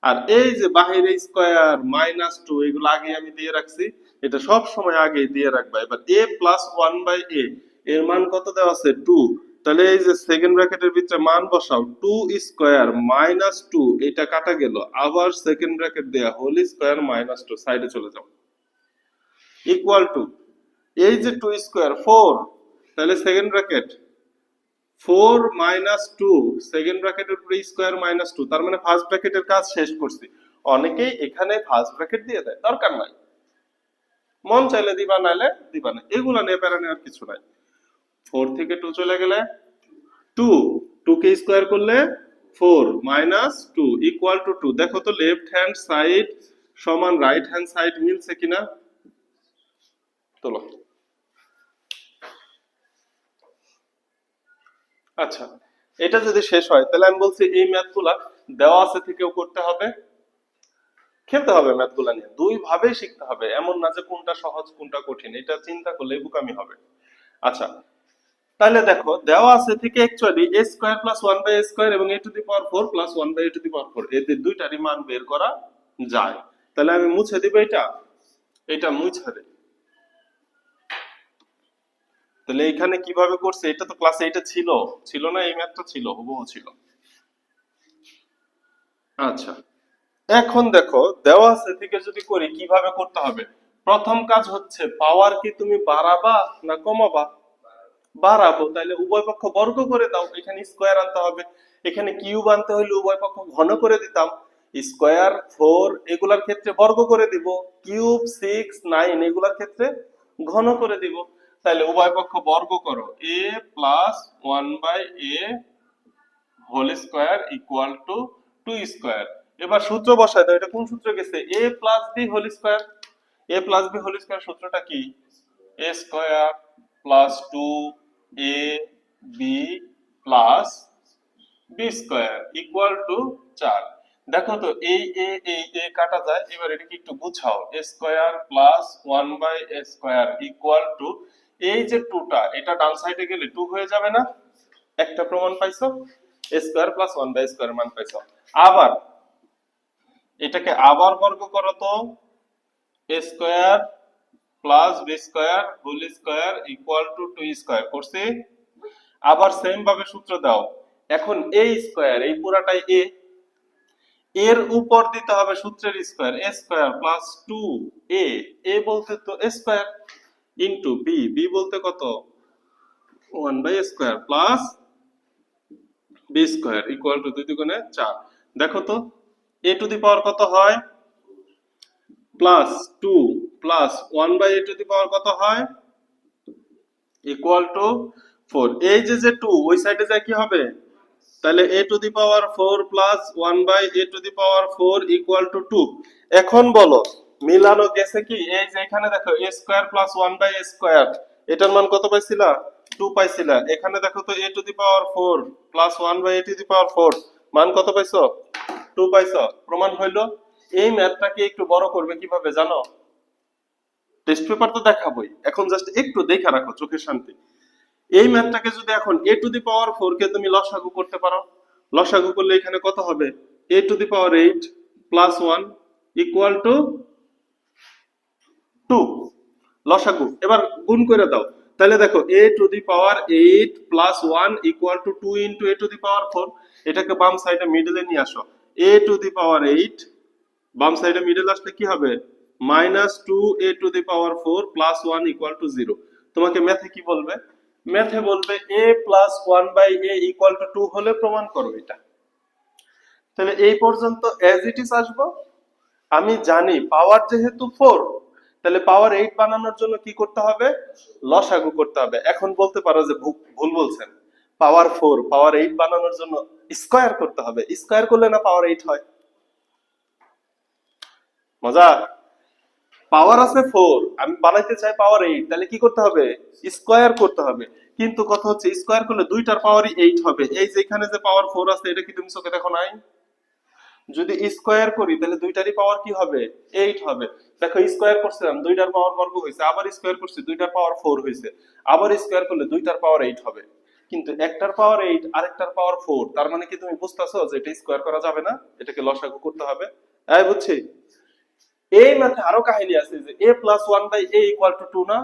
আর এই যে বাহিরে স্কয়ার -2 এগুলো আগে আমি দিয়ে রাখছি, এটা সব সময় আগে দিয়ে রাখবা। এবার a প্লাস 1 বাই a এর মান কত দেওয়া আছে, 2। তাহলে এই যে সেকেন্ড ব্র্যাকেটের ভিতরে মান বসাও, 2 স্কয়ার -2, এটা কাটা গেল, আবার সেকেন্ড ব্র্যাকেট দেয়া হোল স্কয়ার -2, সাইডে চলে যাও, ইকুয়াল টু এই যে 2 স্কয়ার 4, তাহলে সেকেন্ড ব্র্যাকেট 4 -2, সেকেন্ড ব্র্যাকেটের উপরে স্কয়ার -2, তার মানে ফার্স্ট ব্র্যাকেটের কাজ শেষ করছি। অনেকেই এখানে ফার্স্ট ব্র্যাকেট দিয়ে দেয়, দরকার নাই, মন চাইলে দিবা নাইলে দিবা না, এগুলা নিয়ে প্যারা নেওয়ার কিছু নাই। 4 থেকে 2 চলে গেলে 2, 2 কে স্কয়ার করলে 4 -2 ইকুয়াল টু 2। দেখো তো লেফট হ্যান্ড সাইড সমান রাইট হ্যান্ড সাইড মিলছে কিনা, তোলো। আচ্ছা, এটা যদি শেষ হয় তাহলে আমি বলছি এই ম্যাথগুলা দেওয়া আছে থেকেও করতে হবে, খেলতে হবে ম্যাথগুলা নিয়ে, দুই ভাবেই শিখতে হবে, এমন না যে কোনটা সহজ কোনটা কঠিন, এটা চিন্তা করলে বোকামি হবে। আচ্ছা, তাহলে দেখো দেওয়া আছে থেকে actually a square plus 1 by a square এবং a to the power 4 plus 1 by a to the power 4 এদের দুইটারই মান বের করা যায়। তাহলে আমি মুছে দিব এটা, এটা মুছে দেই। তাহলে এখানে কিভাবে করছে, এটা তো ক্লাসে এটা ছিল, ছিল না, এই ম্যাথটা ছিল, হুবহু ছিল। আচ্ছা, এখন দেখো দেওয়া আছে থেকে যদি করি কিভাবে করতে হবে। প্রথম কাজ হচ্ছে পাওয়ার কি তুমি বাড়াবা না কমাবা, বাড়াবো, তাহলে উভয় পক্ষ বর্গ করে দাও, এখানে স্কয়ার আনতে হবে, এখানে কিউব আনতে হলে উভয় পক্ষ ঘন করে দিতাম, স্কয়ার 4 এগুলার ক্ষেত্রে বর্গ করে দিব, কিউব 6 9 এগুলার ক্ষেত্রে ঘন করে দিব। তাহলে উভয় পক্ষ বর্গ করো, a plus 1 by a whole square equal to 2 square. এবার সূত্র বসায় দাও, এটা কোন সূত্র গেছে, a plus b whole square. a plus b whole square সূত্রটা কি, a square plus 2 a b plus b square equal to 4। দেখো তো এই কাটা যায়, এবার এটাকে একটু গুছাও, a square plus 1 by a square equal to, এই যে 2টা এটা ডান সাইডে গেলে 2 হয়ে যাবে না? একটা প্রমাণ পাইছো, a square plus 1 by square মান পাইছো। আবার এটাকে আবার বর্গ করো তো, a square plus b square whole square equal to 2 square করছি। আবার সেম ভাবে সূত্র দাও, এখন এ স্কয়ার এই পুরাটাই এর উপর দিতে হবে সূত্রের square, a square plus 2 a বলতে তো এ স্কয়ার ইনটু বি বলতে কত, 1 by square plus b square equal to 2 দুগুণে 4। দেখো তো এ টু দি পাওয়ার কত হয়, plus 2 plus 1 by a to the power কত হয়, ইকুয়াল টু 4। এই যে 2 ওই সাইডে যায় কি হবে, তাহলে a to the power 4 plus 1 by a to the power 4 equal to 2। এখন বলো মিলানো গেছে কি, এই যে এখানে দেখো a square plus 1 by a square, এটার মান কত পাইছিলা, 2 পাইছিলা। এখানে দেখো তো a to the power 4 plus 1 by a to the power 4 মান কত পাইছো, 2 পাইছো। প্রমাণ হইলো। এই ম্যাথটাকে একটু বড় করবে কিভাবে জানো, টেস্ট পেপার তো দেখাবোই, এখন জাস্ট একটু দেখে রাখো চোখের শান্তি। এই ম্যাথটাকে যদি এখন a টু দি পাওয়ার 4 কে তুমি লসাগু করতে পারো, লসাগু করলে এখানে কত হবে, a to the power 8 plus 1 equal to 2। লসাগু এবার গুণ করে দাও, তাহলে দেখো a to the power 8 plus 1 equal to 2 into a to the power 4। এটাকে বাম সাইডে মিডলে নিয়ে আসো, a টু দি পাওয়ার 8 বাম সাইডে মিডল আসলে কি হবে, minus 2 a to the power 4 plus 1 equal to 0। তোমাকে ম্যাথে কি বলবে, ম্যাথে বলবে a plus 1 by a equal to 2 হলে প্রমাণ করো এটা। তাহলে এই পর্যন্ত অ্যাজ ইট ইজ আসবো। আমি জানি পাওয়ার যেহেতু 4, তাহলে পাওয়ার 8 বানানোর জন্য কি করতে হবে, লসাগু করতে হবে। এখন বলতে পারো যে ভুল বলছেন, পাওয়ার 4 পাওয়ার 8 বানানোর জন্য স্কয়ার করতে হবে, স্কয়ার করলে না পাওয়ার 8 হয়। মজা, পাওয়ার আছে 4, আমি বানাইতে চাই পাওয়ার 8, তাহলে কি করতে হবে, স্কয়ার করতে হবে। কিন্তু কথা হচ্ছে স্কয়ার করলে দুইটার পাওয়ারই 8 হবে। এই যে এখানে যে পাওয়ার 4 আছে এটা কি তুমি চোখে দেখো নাই, যদি স্কয়ার করি তাহলে দুইটারই পাওয়ার কি হবে, 8 হবে। দেখো স্কয়ার করছিলাম দুইটার পাওয়ার বর্গ হয়েছে, আবার স্কয়ার করছি দুইটার পাওয়ার 4 হয়েছে, আবার স্কয়ার করলে দুইটার পাওয়ার 8 হবে। কিন্তু একটার পাওয়ার 8 আরেকটার পাওয়ার 4, তার মানে কি তুমি বুঝতাছো যে এটা স্কয়ার করা যাবে না, এটাকে লসাগু করতে হবে। এই বুঝছি। এই ম্যাথে আরো কাহিনী আছে যে a plus 1 by a equal to 2 না,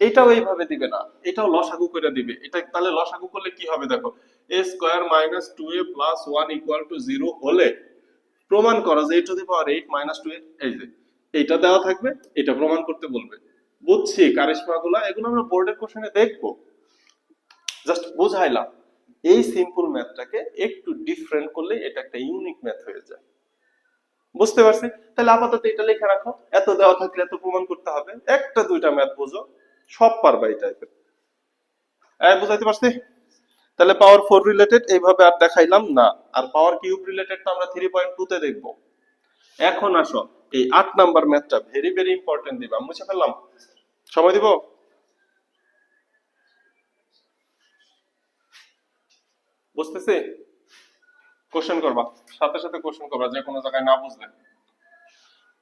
এটাও এইভাবে দিবে না, এটাও লসাগু করে দিবে। এটা তাহলে লসাগু করলে কি হবে দেখো, a square minus 2a plus 1 equal to 0 হলে প্রমাণ করো যে a to the power 8 minus 2a, এই যে এইটা দেওয়া থাকবে, এটা প্রমাণ করতে বলবে। বুঝছি কারিশমাগুলো, এগুলো আমরা বোর্ডের কোশ্চেনে দেখবো, জাস্ট বুঝাইলাম। এই সিম্পল ম্যাথটাকে একটু ডিফারেন্ট করলে এটা একটা ইউনিক ম্যাথ হয়ে যায়। বুঝতে পারছি। তাহলে আপাতত এটা লিখে রাখো, এত দেওয়া থাকলে এত প্রমাণ করতে হবে, একটা দুইটা ম্যাথ বুঝো, সব পারবা এই টাইপের। বুঝাইতে পারছি। তাহলে পাওয়ার 4 রিলেটেড এইভাবে আর দেখাইলাম না, আর পাওয়ার কিউব রিলেটেড তো আমরা 3.2 তে দেখবো। এখন আসো এই 8 নাম্বার ম্যাথটা ভেরি ভেরি ইম্পর্টেন্ট, দিবা মুছে ফেললাম, সময় দিব, বুঝতেছি। কোশ্চেন করবা, সাথে সাথে কোশ্চেন করবা যে কোনো জায়গায় না বুঝলে।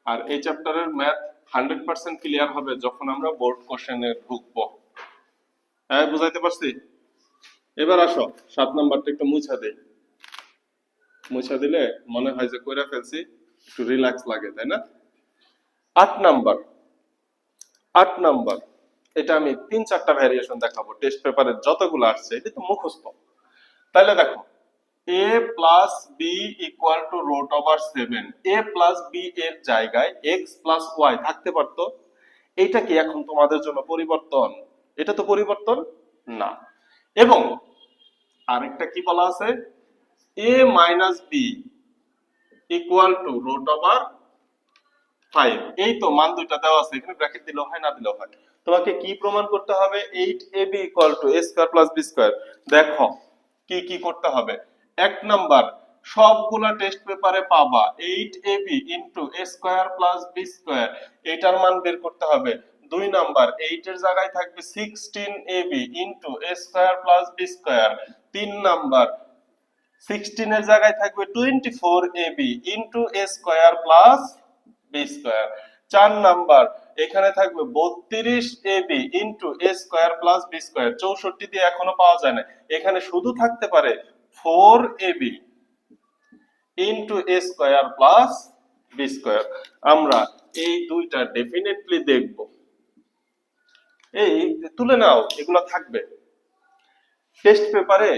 আর এই চ্যাপ্টারের ম্যাথ 100% ক্লিয়ার হবে যখন আমরা বোর্ড কোশ্চেনে ঢুকবো। বুঝাইতে পারছি। এবার আসো 7 নাম্বারটা একটু মুছা দেই, মুছা দিলে মনে হয় যে কইরা ফেলছি, একটু রিল্যাক্স লাগে, তাই না। 8 নাম্বার, 8 নাম্বার এটা আমি 3-4টা ভ্যারিয়েশন দেখাবো, টেস্ট পেপারে যতগুলো আসছে এটা তো মুখস্থ। তাহলে দেখো a plus b equal to root over 7, a plus b এর জায়গায় x প্লাস ওয়াই থাকতে পারতো। এইটা কি এখন তোমাদের জন্য পরিবর্তন, এটা তো পরিবর্তন না। এবং আরেকটা কি বলা আছে, a minus B equal to root over 5, এই তো মান দুইটা দেওয়া আছে, এখানে ব্র্যাকেট দিলেও হয় না দিলেও হয়। তোমাকে কি প্রমাণ করতে হবে, 8ab equal to a square plus b square. দেখো কি কি করতে হবে। এক নাম্বার, সবগুলা টেস্ট পেপারে পাবা 8ab into a square plus b square, এটার মান বের করতে হবে। 2 নাম্বার, 8 এর জায়গায় থাকবে 16ab into a square plus b square. 3 number, 16 এর জায়গায় থাকবে 24ab into a square plus b square. 4 number এখানে থাকবে 32ab into a square plus b square. 64 দিয়ে এখনো পাওয়া যায় না, এখানে শুধু থাকতে পারে 4ab into a square plus b square. আমরা এই দুইটা ডেফিনেটলি দেখব। এই তুলে নাও, এগুলো থাকবে টেস্ট পেপারে।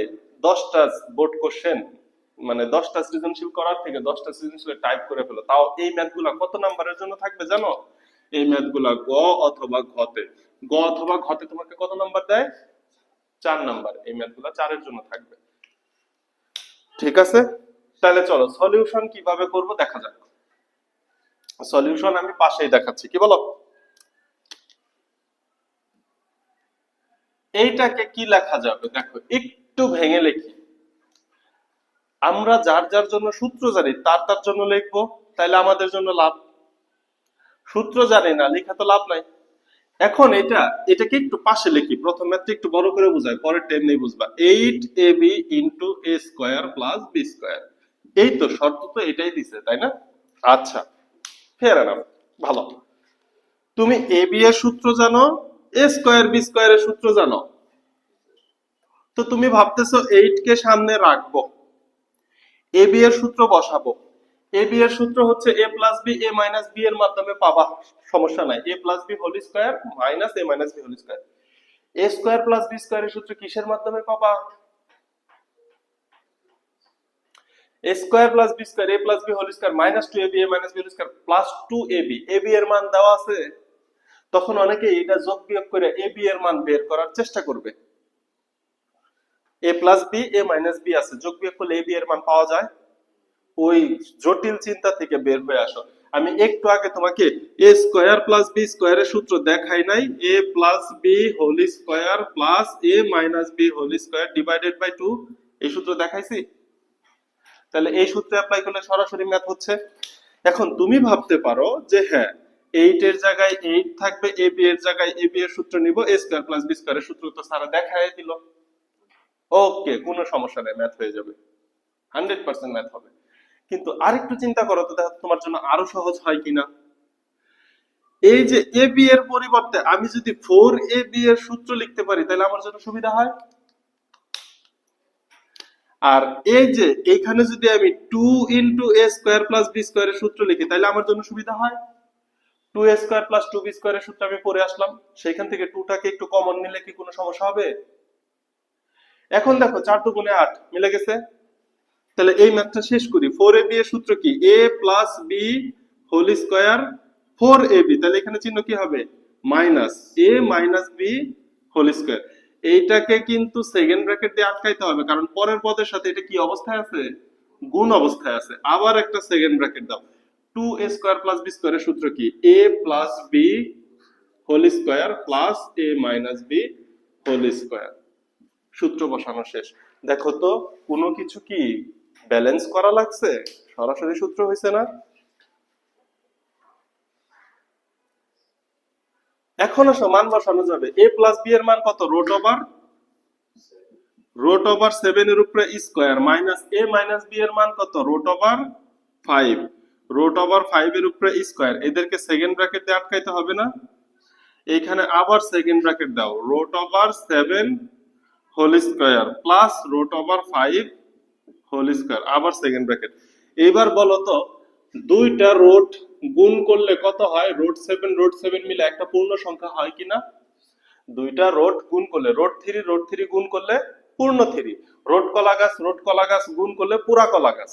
10টা বোর্ড কোশ্চেন, মানে 10টা সৃজনশীল করার থেকে 10টা সৃজনশীল টাইপ করে ফেলো। তাও এই ম্যাথগুলো কত নাম্বারের জন্য থাকবে জানো? এই ম্যাথগুলো গ অথবা ঘতে, গ অথবা ঘতে তোমাকে কত নাম্বার দেয়? 4 নাম্বার। এই ম্যাথগুলো 4 এর জন্য থাকবে। ঠিক আছে, তাহলে চলো সলিউশন কিভাবে করব দেখা যাক। সলিউশন আমি পাশেই দেখাচ্ছি, কি বলো? এইটাকে কি লেখা যাবে দেখো, একটু ভেঙে লিখি। আমরা যার যার জন্য সূত্র জানি তার তার জন্য লিখবো, তাইলে আমাদের জন্য লাভ। সূত্র জানি না, লেখা তো লাভ নাই। এখন এটাকে একটু পাশে লিখি। প্রথম ম্যাথটা একটু বড় করে বুঝাই, পরের টাইম নেই বুঝবা। 8ab into a square plus b square. এই তো শর্ত তো এটাই দিছে, তাই না? আচ্ছা, ফেয়ার এনাফ, ভালো। তুমি ab এর সূত্র জানো, a স্কয়ার বি স্কয়ারের সূত্র জানো, তো তুমি ভাবতেছো 8 কে সামনে রাখবো, ab এর সূত্র বসাবো। ab এর সূত্র হচ্ছে a plus b a minus b এর মাধ্যমে পাবা, সমস্যা নাই। a plus B whole square minus a minus B whole square. a square plus b স্কয়ারের সূত্র কিসের মাধ্যমে পাবা? a square plus b square a plus B whole square minus 2ab a minus B whole square plus 2ab। ab এর মান দেওয়া আছে, তখন অনেকে এটা যোগ বিয়োগ করে ab এর মান বের করার চেষ্টা করবে। a plus b a minus b আছে, যোগ বিয়োগ করলে ab এর মান পাওয়া যায়। ওই জটিল চিন্তা থেকে বের হয়ে আসো। আমি একটু আগে তোমাকে a স্কয়ার প্লাস বি স্কয়ারের সূত্র দেখাই নাই? a plus B whole square plus a minus B whole square divided by 2, এই সূত্র দেখাইছি। তাহলে এই সূত্রে অ্যাপ্লাই করলে সরাসরি ম্যাথ হচ্ছে। এখন তুমি ভাবতে পারো যে হ্যাঁ, 8 এর জায়গায় 8 থাকবে, ab এর জায়গায় ab এর সূত্র নিব, a স্কয়ার প্লাস বি স্কয়ারের সূত্র তো স্যার দেখাই দিল। ওকে, কোনো সমস্যা নেই, ম্যাথ হয়ে যাবে, 100% ম্যাথ হবে। কিন্তু আরেকটু চিন্তা করো তো, দেখো তোমার জন্য আরো সহজ হয় কিনা। এই যে ab এর পরিবর্তে আমি যদি 4ab এর সূত্র লিখতে পারি, তাহলে আমার জন্য সুবিধা হয়। আর এই যে এখানে যদি আমি 2 into a square plus b স্কয়ারের সূত্র লিখি, তাহলে আমার জন্য সুবিধা হয়। 2a স্কয়ার প্লাস 2b স্কয়ারের সূত্র আমি পড়ে আসলাম, সেখান থেকে 2 টাকে একটু কমন নিলে কি কোনো সমস্যা হবে? এখন দেখো 4 দুগুণে 8 মিলে গেছে। তাহলে এই ম্যাথটা শেষ করি। 4ab এর সূত্র কি? a plus B whole square 4ab। তাহলে এখানে চিহ্ন কি হবে? Minus a minus B whole square. এইটাকে কিন্তু সেকেন্ড ব্র্যাকেট দিয়ে আটকাইতে হবে, কারণ পরের পদের সাথে এটা কি অবস্থায় আছে? গুণ অবস্থায় আছে। আবার একটা সেকেন্ড ব্র্যাকেট দাও। 2a স্কয়ার প্লাস b স্কয়ারের সূত্র কি? a plus B whole square plus a minus B whole square. সূত্র বসানো শেষ। দেখো তো কোনো কিছু কি ব্যালেন্স করা লাগছে? সরাসরি সূত্র হইছে না? এখন আসো মান বসানো যাবে। a প্লাস বি এর মান কত? রুট ওভার 7 এর উপরে square minus a minus b এর মান কত? Root over 5। রুট ওভার 5 এর উপরে স্কয়ার, এদেরকে সেকেন্ড ব্র্যাকেট দিয়ে আটকাইতে হবে না? এইখানে আবার সেকেন্ড ব্র্যাকেট দাও, root over 7 whole square plus root over 5 whole square, আবার সেকেন্ড ব্র্যাকেট। এবার বলো তো দুইটা রুট গুণ করলে কত হয়? রুট 7 মিলে একটা পূর্ণ সংখ্যা হয় কিনা? দুইটা রুট গুণ করলে রুট 3 গুণ করলে পূর্ণ 3, রুট কলা গাছ গুণ করলে পুরা কলা গাছ।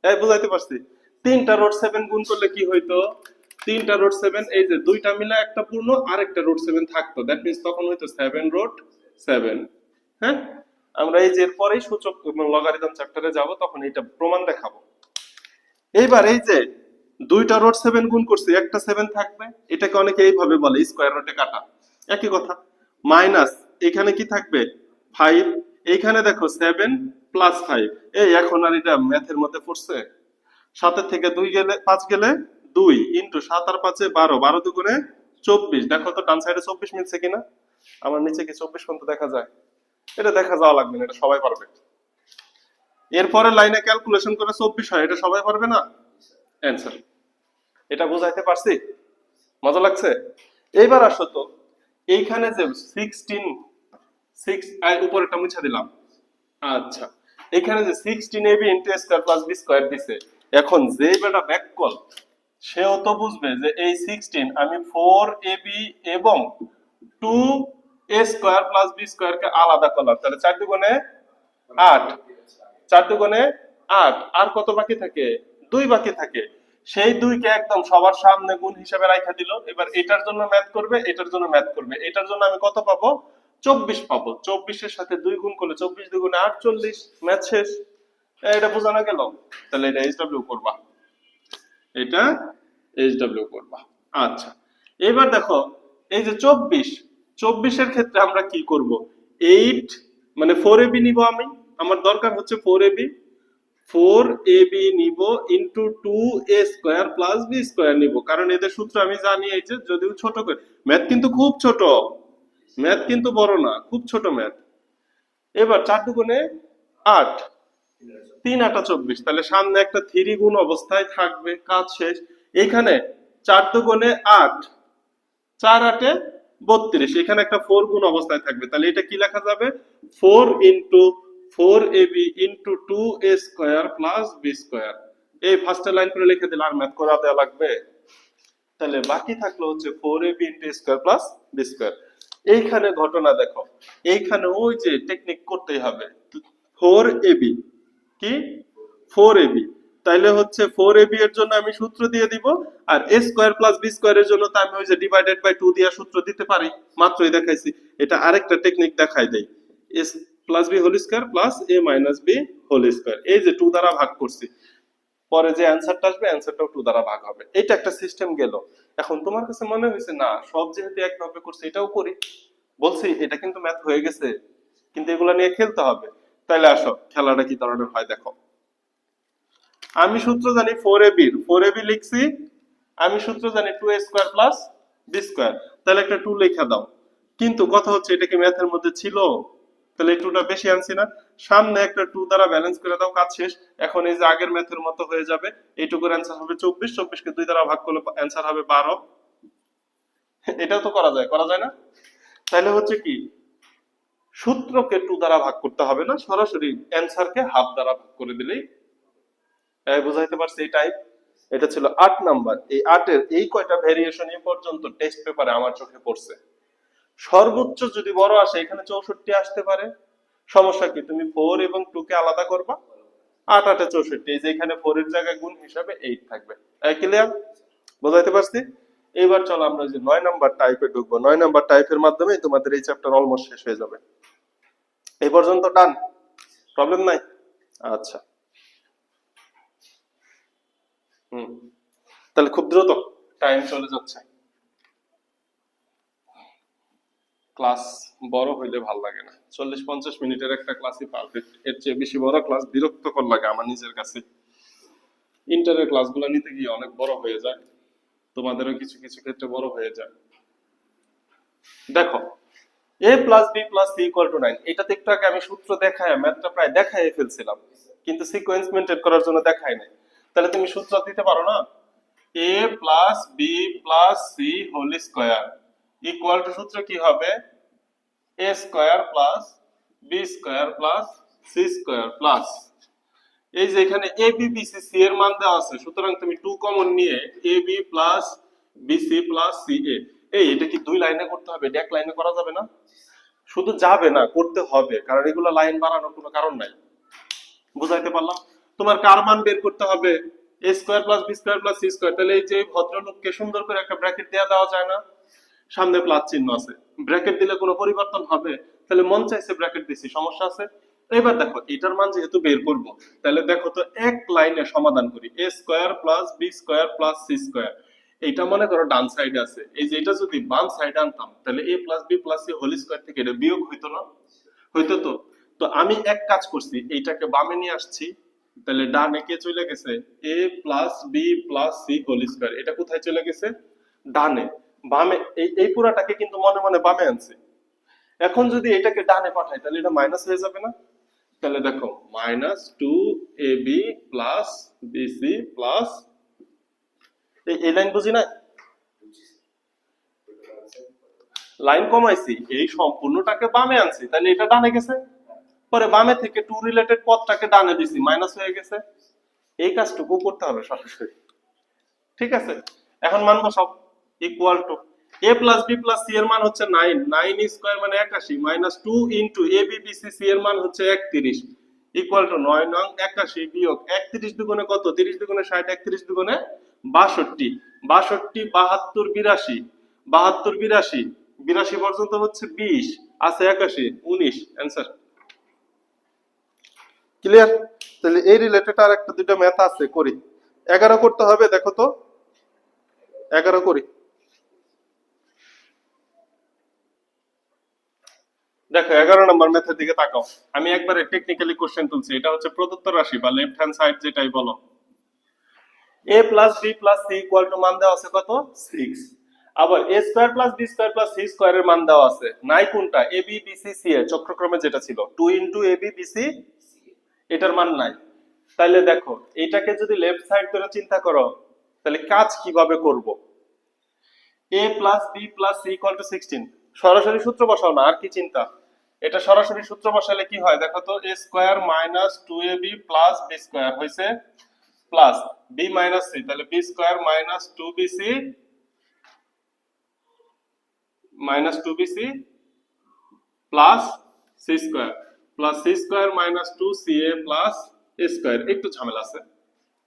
এই বুঝাইতে পারছি? তিনটা রুট 7 গুণ করলে কি হইতো? তিনটা রুট 7, এই যে দুইটা মিলে একটা পূর্ণ, আরেকটা রুট 7 থাকতো, দ্যাট মিন্স তখন হইতো 7 রুট 7। হ্যাঁ, আমরা এই যে এরপরেই সূচক লগারিদম চ্যাপ্টারে যাব, তখন এটা প্রমাণ দেখাবো। এইবার এই যে দুইটা রুট 7 গুণ করছি, একটা 7 থাকবে, এটাকে অনেকে এইভাবে বলে স্কয়ার রুটে কাটা, একই কথা। মাইনাস এখানে কি থাকবে? 5। এইখানে দেখো 7 প্লাস 5। এই এখন আর এটা ম্যাথের মধ্যে পড়ছে? 7 থেকে 2 গেলে 5 গেলে 2 ইনটু 7 আর 5 12, 12 দুগুণে 24। দেখো তো ডান সাইডে 24 মিলছে কিনা? আমার নিচে কি 24 পর্যন্ত দেখা যায়? এটা দেখা যাওয়া লাগবে না, এটা সবাই পারবে। এরপরে লাইনে ক্যালকুলেশন করে 24 হয়, এটা সবাই পারবে না? অ্যান্সার। এটা বুঝাইতে পারছি? মজা লাগছে? এইবার আসো তো, এইখানে যে 16 উপরেটা মুছে দিলাম। আচ্ছা, এখানে যে 16ab into a square plus b square দিছে, এখন যে বেটা ব্যাক কল সেও তো বুঝবে যে এই 16 আমি 4ab এবং 2a square plus b square কে আলাদা করলাম, তাহলে 4 দুগুণে 8, 4 দুগুণে 8, আর কত বাকি থাকে? 2 বাকি থাকে। সেই 2 কে একদম সবার সামনে গুণ হিসেবে রাখা দিল। এবার এটার জন্য ম্যাথ করবে, এটার জন্য ম্যাথ করবে। এটার জন্য আমি কত পাবো? 24 পাবো। 24 এর সাথে 2 গুণ করলে 24 দুগুণে 48, ম্যাথ শেষ। এটা বোঝানো গেল? তাহলে এটা এইচডব্লিউ করবা, এটা এইচডব্লিউ করবা। আচ্ছা, এবার দেখো এই যে 24 এর ক্ষেত্রে আমরা কি করব? 8 মানে 4ab নিব আমি, আমার দরকার হচ্ছে 4ab, 4ab নিব into 2a square plus b square নিব, কারণ এদের সূত্র আমি জানি। এই যে যদিও ছোট করে, ম্যাথ কিন্তু খুব ছোট, ম্যাথ কিন্তু বড় না, খুব ছোট ম্যাথ। এবার 4 দুগুণে 8, 3 আটা 24, তাহলে সামনে একটা 3 গুণ অবস্থায় থাকবে, কাজ শেষ। এখানে 4 দুগুণে 8, 4 আটে 32, এখানে একটা 4 গুণ অবস্থায় থাকবে, তাহলে এটা কি লেখা যাবে? 4 into 4ab into 2a square plus b square. এই ফার্স্ট লাইন করে লিখে দিলে আর ম্যাথ করা দেওয়া লাগবে? তাহলে বাকি থাকলো হচ্ছে 4ab into a square plus b square. এইখানে ঘটনা দেখো, এইখানে ওই যে টেকনিক করতেই হবে। 4ab কি? 4ab, তাইলে হচ্ছে 4ab এর জন্য আমি সূত্র দিয়ে দিব, আর a স্কয়ার প্লাস b স্কয়ারের জন্য তো আমি ওই যে ডিভাইডেড বাই 2 দিয়া সূত্র দিতে পারি, মাত্রই দেখাইছি। এটা আরেকটা টেকনিক দেখাই দেই। a plus b whole square plus a minus b whole square, এই যে 2 দ্বারা ভাগ করছি, পরে যে অ্যানসারটা আসবে অ্যানসারটাও 2 দ্বারা ভাগ হবে। এটা একটা সিস্টেম গেল। এখন তোমার কাছে মনে হয়েছে না সব যেহেতু একভাবে করছে এটাও করি, বলছি এটা কিন্তু ম্যাথ হয়ে গেছে, কিন্তু এগুলা নিয়ে খেলতে হবে। তাইলে আসো খেলাটা কি ধরনের হয় দেখো। আমি সূত্র জানি 4ab, 4ab লিখছি। আমি সূত্র জানি 2a square plus b square, তাহলে একটা 2 লেখা দাও। কিন্তু কথা হচ্ছে এটা কি ম্যাথের মধ্যে ছিল? তাহলে এই 2টা বেশি আনছি না? সামনে একটা 2 দ্বারা ব্যালেন্স করে দাও, কাজ শেষ। এখন এই যে আগের ম্যাথের মতো হয়ে যাবে, এইটুকুর অ্যান্সার হবে 24, 24 কে 2 দ্বারা ভাগ করলে অ্যান্সার হবে 12। এটাও তো করা যায়, করা যায় না? তাহলে হচ্ছে কি, সূত্রকে 2 দ্বারা ভাগ করতে হবে না, সরাসরি অ্যান্সারকে হাফ দ্বারা ভাগ করে দিলেই। বুঝাইতে পারছি এই টাইপ? এটা ছিল 8 নাম্বার। এই 8 এর এই কয়টা ভেরিয়েশন এই পর্যন্ত টেস্ট পেপারে আমার চোখে পড়ছে। সর্বোচ্চ যদি বড় আসে এখানে 64 আসতে পারে, সমস্যা কি? তুমি 4 এবং 2 কে আলাদা করবা, 8 8 এ 64, এই যে এখানে 4 এর জায়গায় গুণ হিসাবে 8 থাকবে। ক্লিয়ার? বুঝাইতে পারছি? এবার চলো আমরা যে 9 নাম্বার টাইপে ঢুকবো। 9 নাম্বার টাইপের মাধ্যমে তোমাদের এই চ্যাপ্টার অলমোস্ট শেষ হয়ে যাবে। এই পর্যন্ত ডান? প্রবলেম নাই? আচ্ছা, হুম, তাহলে খুব দ্রুত, টাইম চলে যাচ্ছে। ক্লাস বড় হইলে ভাল লাগে না, 40-50 মিনিটের একটা ক্লাসই পারফেক্ট। এর চেয়ে বেশি বড় ক্লাস বিরক্তকর লাগে আমার নিজের কাছে। ইন্টারের ক্লাসগুলো নিতে গিয়ে অনেক বড় হয়ে যায়, তোমাদেরও কিছু কিছু ক্ষেত্রে বড় হয়ে যায়। দেখো, a plus b plus c equal to 9, এটাতে একটু আগে আমি সূত্র দেখায় ম্যাথটা প্রায় দেখায় ফেলছিলাম, কিন্তু সিকোয়েন্স মেনটেন করার জন্য দেখাই নাই। তাহলে তুমি সূত্র দিতে পারো না? a plus b plus c whole square equal to, সূত্র কি হবে? a square plus b square plus c square plus, এই যে এখানে a b b c c এর মান দেওয়া আছে, সুতরাং তুমি 2 কমন নিয়ে a b plus b c plus c a। এটা কি 2 লাইনে করতে হবে? এটা এক লাইনে করা যাবে না? শুধু যাবে না, করতে হবে, কারণ এগুলো লাইন বানানোর কোনো কারণ নাই। বুঝাইতে পারলাম? তোমার কার মান বের করতে হবে? a square plus b square plus c square. তাহলে এই যে ভদ্রলোককে সুন্দর করে একটা ব্র্যাকেট দেওয়া যায় না? সামনে প্লাস চিহ্ন আছে, ব্র্যাকেট দিলে কোনো পরিবর্তন হবে? তাহলে মন চাইছে ব্র্যাকেট দিছি, সমস্যা আছে? এবার দেখো এটার মান যেহেতু বের করব, তাহলে দেখো তো এক লাইনে সমাধান করি। a square plus b square plus c square, এটা মনে করো ডান সাইডে আছে, এই যে এটা যদি বাম সাইডে আনতাম তাহলে a plus b plus c whole square থেকে এটা বিয়োগ হইতো না? হইতো তো। তো আমি এক কাজ করছি, এইটাকে বামে নিয়ে আসছি, তাহলে ডানে কে চলে গেছে? a plus b plus c whole square, এটা কোথায় চলে গেছে? ডানে। বামে এই পুরাটাকে কিন্তু মনে মনে বামে আনছি। এখন যদি এটাকে ডানে পাঠাই তাহলে এটা মাইনাস হয়ে যাবে না? তাহলে দেখো -2ab প্লাস বিসি প্লাস এই লাইন বুঝি না, লাইন কমাইছি, এই সম্পূর্ণটাকে বামে আনছি, তাহলে এটা ডানে গেছে, পরে বামে থেকে টু রিলেটেড পদটাকে ডানে দিছি, মাইনাস হয়ে গেছে। এই কাজটুকু করতে হবে সরাসরি, ঠিক আছে। এখন মান বসাও, equal to a plus b plus c এর মান হচ্ছে 9, 9 স্কয়ার মানে 81, minus 2 into a b b c c এর মান হচ্ছে 31, ইকুয়াল টু 9 নং 81 বিয়োগ 31 দুগুণে কত, 30 দুগুণে 60, 31 দুগুণে 62, 62 72 82, 72 82, 82 পর্যন্ত হচ্ছে 20, আছে 81, 19, অ্যান্সার। ক্লিয়ার? তাহলে এই রিলেটেড আর একটা দুটো ম্যাথ আছে, করি। 11 করতে হবে, দেখো তো 11 করি। দেখো 11 নম্বর ম্যাথের দিকে তাকাও, আমি একবারে টেকনিক্যালি কোশ্চেন তুলছি, এটা হচ্ছে প্রদত্ত রাশি বা লেফট হ্যান্ড সাইড যেটাই বলো। a plus b plus c equal to মান দেওয়া আছে কত, 6। আবার a square plus b square plus c স্কয়ারের মান দেওয়া আছে, নাই কোনটা, a b b c c এ চক্রক্রমে যেটা ছিল 2 into a b b c, এটার মান নাই। তাহলে দেখো এটাকে যদি লেফট সাইড ধরে চিন্তা করো, তাহলে কাজ কিভাবে করব, a plus b plus c equal to 16, সরাসরি সূত্র বসাও না, আর কি চিন্তা, এটা সরাসরি সূত্র বসালে কি হয় দেখো তো, a square minus 2ab plus b square হইছে প্লাস b মাইনাস c, তাহলে b square minus 2bc minus 2bc plus c square plus c square minus 2ca plus a square. একটু ঝামেলা আছে,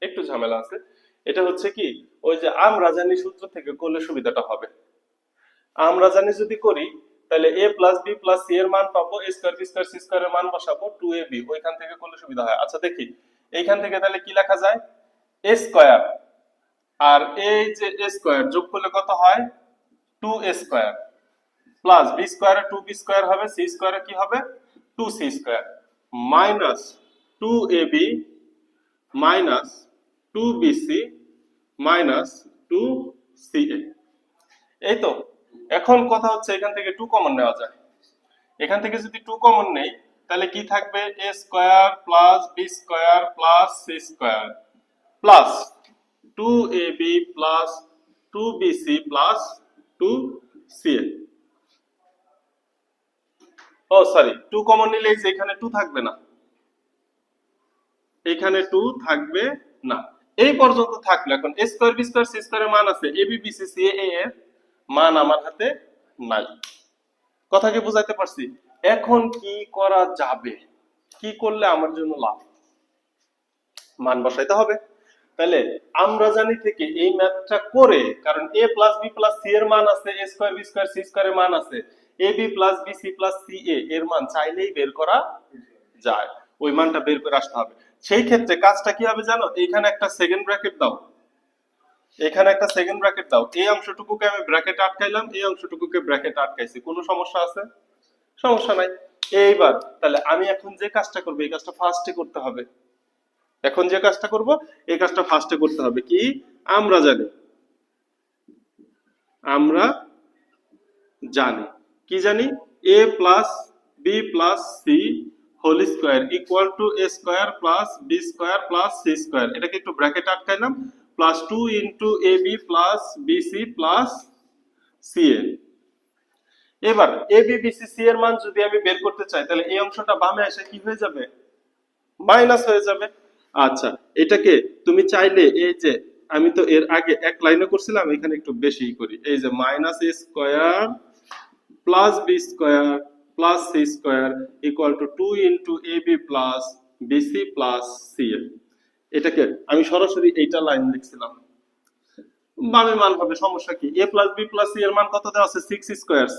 একটু ঝামেলা আছে, এটা হচ্ছে কি ওই যে আমরা জানি সূত্র থেকে করলে সুবিধাটা হবে। আমরা জানি যদি করি তাহলে a plus b plus c এর মান পাবো, a square b square c স্কয়ারের মান বসাবো 2ab, ওইখান থেকে করলে সুবিধা হয়। আচ্ছা দেখি এইখান থেকে তাহলে কি লেখা যায়, a স্কয়ার আর এই যে a স্কয়ার যোগ করলে কত হয়, 2a square plus b স্কয়ারে 2b square হবে, c স্কয়ারে কি হবে 2c square, minus 2ab minus 2bc minus 2ca। এই তো, এখন কথা হচ্ছে এখান থেকে 2 কমন নেওয়া যায়, এখান থেকে যদি 2 কমন নেই তাহলে কি থাকবে, a square plus b square plus c square plus 2ab plus 2bc plus 2ca। ও সরি, 2 কমন নিলে এই যে এখানে 2 থাকবে না, এখানে 2 থাকবে না, এই পর্যন্ত থাকলো। এখন a square b square c স্কয়ারের মান আছে, ab bc ca এর মান আমার হাতে নাই। কথা কি বুঝাইতে পারছি? এখন কি করা যাবে, কি করলে আমার জন্য লাভ, মান বসাইতে হবে। তাহলে আমরা জানি থেকে এই ম্যাথটা করে, কারণ a plus b plus c এর মান আছে, a square b square c স্কয়ারের মান আছে, ab plus bc plus ca এর মান চাইলেই বের করা যায়, ওই মানটা বের করে আসতে হবে। সেই ক্ষেত্রে কাজটা কি হবে জানো, এইখানে একটা সেকেন্ড ব্র্যাকেট দাও, এখানে একটা সেকেন্ড ব্র্যাকেট দাও, এই অংশটুকুকে আমি ব্র্যাকেটে আটকাইলাম, এই অংশটুকুকে ব্র্যাকেটে আটকাইছি, কোনো সমস্যা আছে? সমস্যা নাই। এইবার তাহলে আমি এখন যে কাজটা করব এই কাজটা ফার্স্টে করতে হবে, এখন যে কাজটা করব এই কাজটা ফার্স্টে করতে হবে। কি আমরা জানি, আমরা জানি কি জানি, a plus b plus c whole square equal to a square plus b square plus c square, এটাকে একটু ব্র্যাকেট আটকাইলাম, plus 2 into ab plus bc plus ca। এবার ab bc c এর মান যদি আমি বের করতে চাই তাহলে এই অংশটা বামে এসে কি হয়ে যাবে, মাইনাস হয়ে যাবে। আচ্ছা এটাকে তুমি চাইলে এই যে আমি তো এর আগে এক লাইনে করছিলাম, এখানে একটু বেশি করি, এই যে minus a square plus b square plus c square equal to 2 into ab plus bc plus ca। এটাকে আমি সরাসরি এইটা লাইন লিখছিলাম, বামে মান হবে, সমস্যা কি, a plus b plus c এর মান কত দেওয়া আছে, 6 স্কয়ার,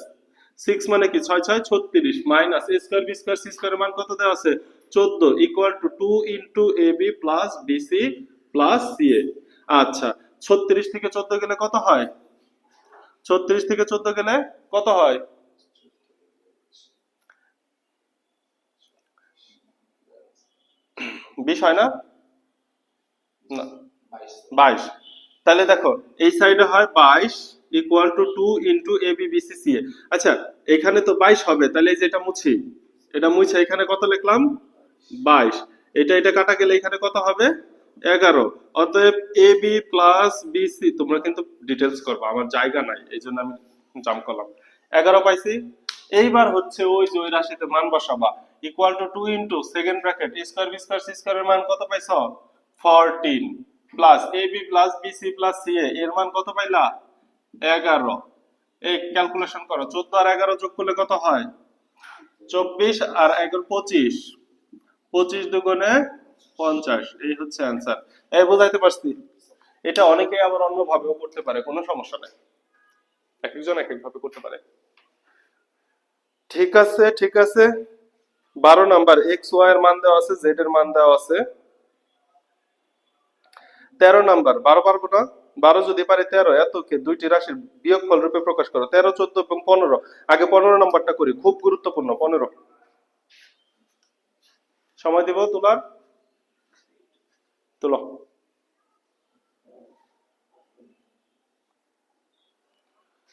6 মানে কি 6 6 36, minus a square b square c স্কয়ারের মান কত দেওয়া আছে 14 equal to 2 into ab plus bc plus ca। আচ্ছা 36 থেকে 14 গেলে কত হয়, 36 থেকে 14 গেলে কত হয়, 20 হয় না, না 22। তাহলে দেখো এই সাইডে হয় 22 equal to 2 into ab bc ca। আচ্ছা এখানে তো 22 হবে, তাহলে এই যে এটা মুছি, এটা মুছে এখানে কত লিখলাম 22। এটা এটা কাটা গেলে এখানে কত হবে? 11। অতএব এ বি প্লাস বিসি, তোমরা কিন্তু ডিটেলস করবা, আমার জায়গা নাই এই জন্য আমি জাম করলাম। 11 পাইছি। এইবার হচ্ছে ওই যে ওই রাশিতে মান বসাবা, equal to 2 into second bracket a square b square c স্কয়ারের মান কত পাইছো? 14 plus a b plus bc plus c এর মান কত পাইলা? 11। এই ক্যালকুলেশন করো, 14 আর 11 যোগ করলে কত হয়? 24 আর 11 25, 25 দুগুণে 50। এই হচ্ছে অ্যান্সার। এই বুঝাইতে পারছি? এটা অনেকেই আবার অন্য ভাবেও করতে পারে, কোনো সমস্যা নাই, এক একজন এক এক ভাবে করতে পারে। ঠিক আছে ঠিক আছে। 12 নাম্বার, এক্স ওয়াই এর মান দেওয়া আছে, জেড এর মান দেওয়া আছে। 13 নাম্বার, 12 পারবো না? 12 যদি পারি 13, এতকে দুইটি রাশির বিয়োগফল রূপে প্রকাশ করো। 13, 14 এবং 15। আগে 15 নাম্বারটা করি, খুব গুরুত্বপূর্ণ। 15 সময় দিব তোলার, তুলো।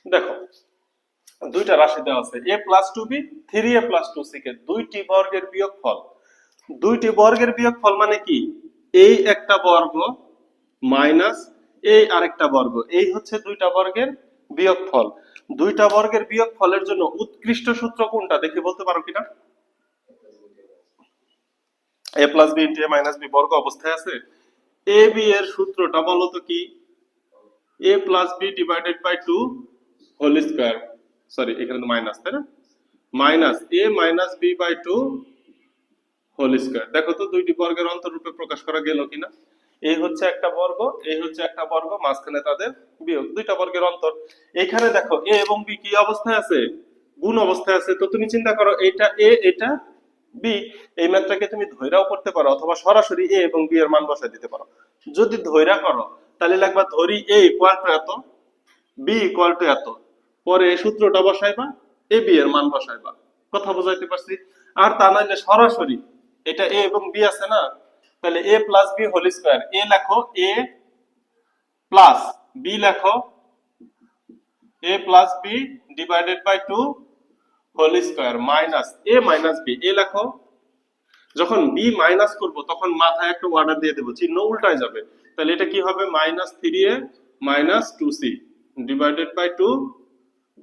দেখো দুইটা রাশি দেওয়া আছে, a plus two b, 3a plus two c কে দুইটি বর্গের বিয়োগফল। দুইটি বর্গের বিয়োগফল মানে কি? এই একটা বর্গ মাইনাস এই আরেকটা বর্গ, এই হচ্ছে দুইটা বর্গের বিয়োগফল। দুইটা বর্গের বিয়োগফলের জন্য উৎকৃষ্ট সূত্র কোনটা দেখে বলতে পারো কিনা? a plus b into a minus b বর্গ অবস্থায় আছে, এ বি এর সূত্রটা বলো তো কি? a plus b divided by two whole square, sorry এখানে তো মাইনাস, তাই না? Minus a minus b by two whole square. দেখো তো দুইটি বর্গের অন্তররূপে প্রকাশ করা গেল কিনা? এই হচ্ছে একটা বর্গ, এই হচ্ছে একটা বর্গ, মাঝখানে তাদের বিয়োগ, দুইটা বর্গের অন্তর। এখানে দেখো এ এবং বি কি অবস্থায় আছে? গুণ অবস্থায় আছে। তো তুমি চিন্তা করো, এটা এ এটা বি, এই ম্যাথটাকে তুমি ধৈরাও করতে পারো অথবা সরাসরি এ এবং বি এর মান বসায় দিতে পারো। যদি ধৈরা করো তাহলে লাগবা ধরি এ ইকুয়াল টু এত, বি ইকুয়াল টু এত, পরে এই সূত্রটা বসাইবা, এ বি এর মান বসাইবা। কথা বুঝাইতে পারছি? আর তা নাইলে সরাসরি এটা এ এবং বি আছে না, তাহলে a plus B whole square, a লেখো এ প্লাস বি লেখো a plus b divided by two whole square minus a minus b, a লেখো। যখন বি মাইনাস করব তখন মাথায় একটা অর্ডার দিয়ে দেবো, চিহ্ন উল্টায় যাবে। তাহলে এটা কি হবে? Minus 3a minus 2c divided by two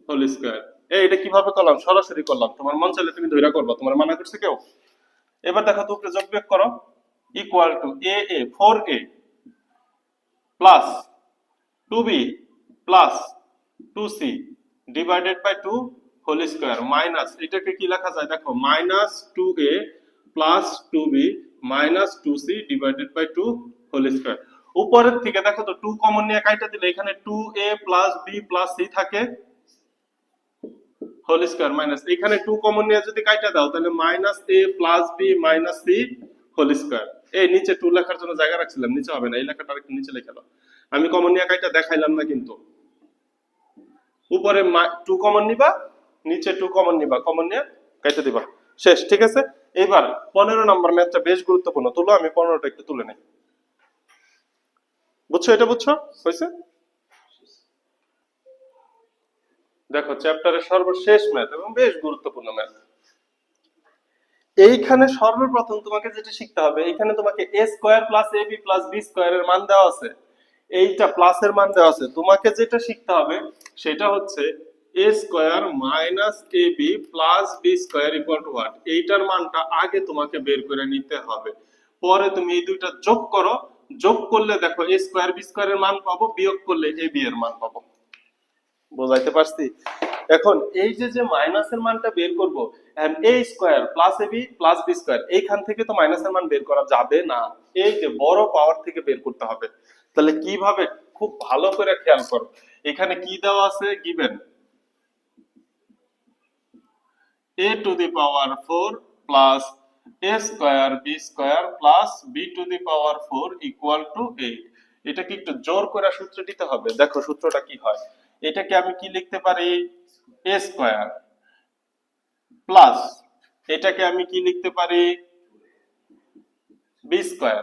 whole square. এটা কিভাবে করলাম? সরাসরি করলাম, তোমার মন চাইলে তুমি ধৈর্য করবা, তোমার মানা করছে কেউ? এবার দেখো তো উপরে যোগ বিয়োগ করো, equal to a a 4a plus 2b plus 2c divided by 2 whole square minus, এটাকে কি লেখা যায় দেখো, minus 2a plus 2b minus 2c divided by 2 whole square. উপরের থেকে দেখো তো 2 কমন নিয়ে কাইটা দিলে এখানে 2a plus b plus c থাকে হোল স্কয়ার মাইনাস, এখানে 2 কমন নিয়ে যদি কাইটা দাও তাহলে minus a plus b minus c whole square. এই নিচে 2 লেখার জন্য জায়গা রাখছিলাম, নিচে হবে না, এই লেখাটা আরেকটু নিচে লিখে দাও। আমি কমন নিয়ে কাইটা দেখাইলাম না কিন্তু। উপরে 2 কমন নিবা, নিচে 2 কমন নিবা, কমন নিয়ে কাইটা দিবা, শেষ। ঠিক আছে? এবার 15 নম্বর ম্যাথটা বেশ গুরুত্বপূর্ণ, তুলো, আমি 15টা একটু তুলে নেই। বুঝছো? এটা বুঝছো? হয়েছে? দেখো চ্যাপ্টারের সর্বশেষ ম্যাথ এবং বেশ গুরুত্বপূর্ণ ম্যাথ। এইখানে সর্বপ্রথম তোমাকে যেটা শিখতে হবে, এইখানে তোমাকে a square plus ab plus b square এর মান দেওয়া আছে, এইটা প্লাসের মান দেওয়া আছে। তোমাকে যেটা শিখতে হবে সেটা হচ্ছে a square minus ab plus b square equal to what, এইটার মানটা আগে তোমাকে বের করে নিতে হবে। পরে তুমি এই দুইটা যোগ করো, যোগ করলে দেখো a স্কয়ার b স্কয়ার এর মান পাবো, বিয়োগ করলে ab এর মান পাবো। বুঝাইতে পারছি? এখন এই যে যে মাইনাসের মানটা বের করব, a square plus ab plus b square, এইখান থেকে তো মাইনাসের মান বের করা যাবে না, এই যে বড় পাওয়ার থেকে বের করতে হবে। তাহলে কিভাবে? খুব ভালো করে খেয়াল করো, এখানে কি দেওয়া আছে? Given a to the power 4 plus a square b square plus b two the power 4 equal to 8। এটাকে একটু জোর করে সূত্র দিতে হবে। দেখো সূত্রটা কি হয়, এটাকে আমি কি লিখতে পারি? a স্কয়ার প্লাস এটাকে আমি কি লিখতে পারি? b square.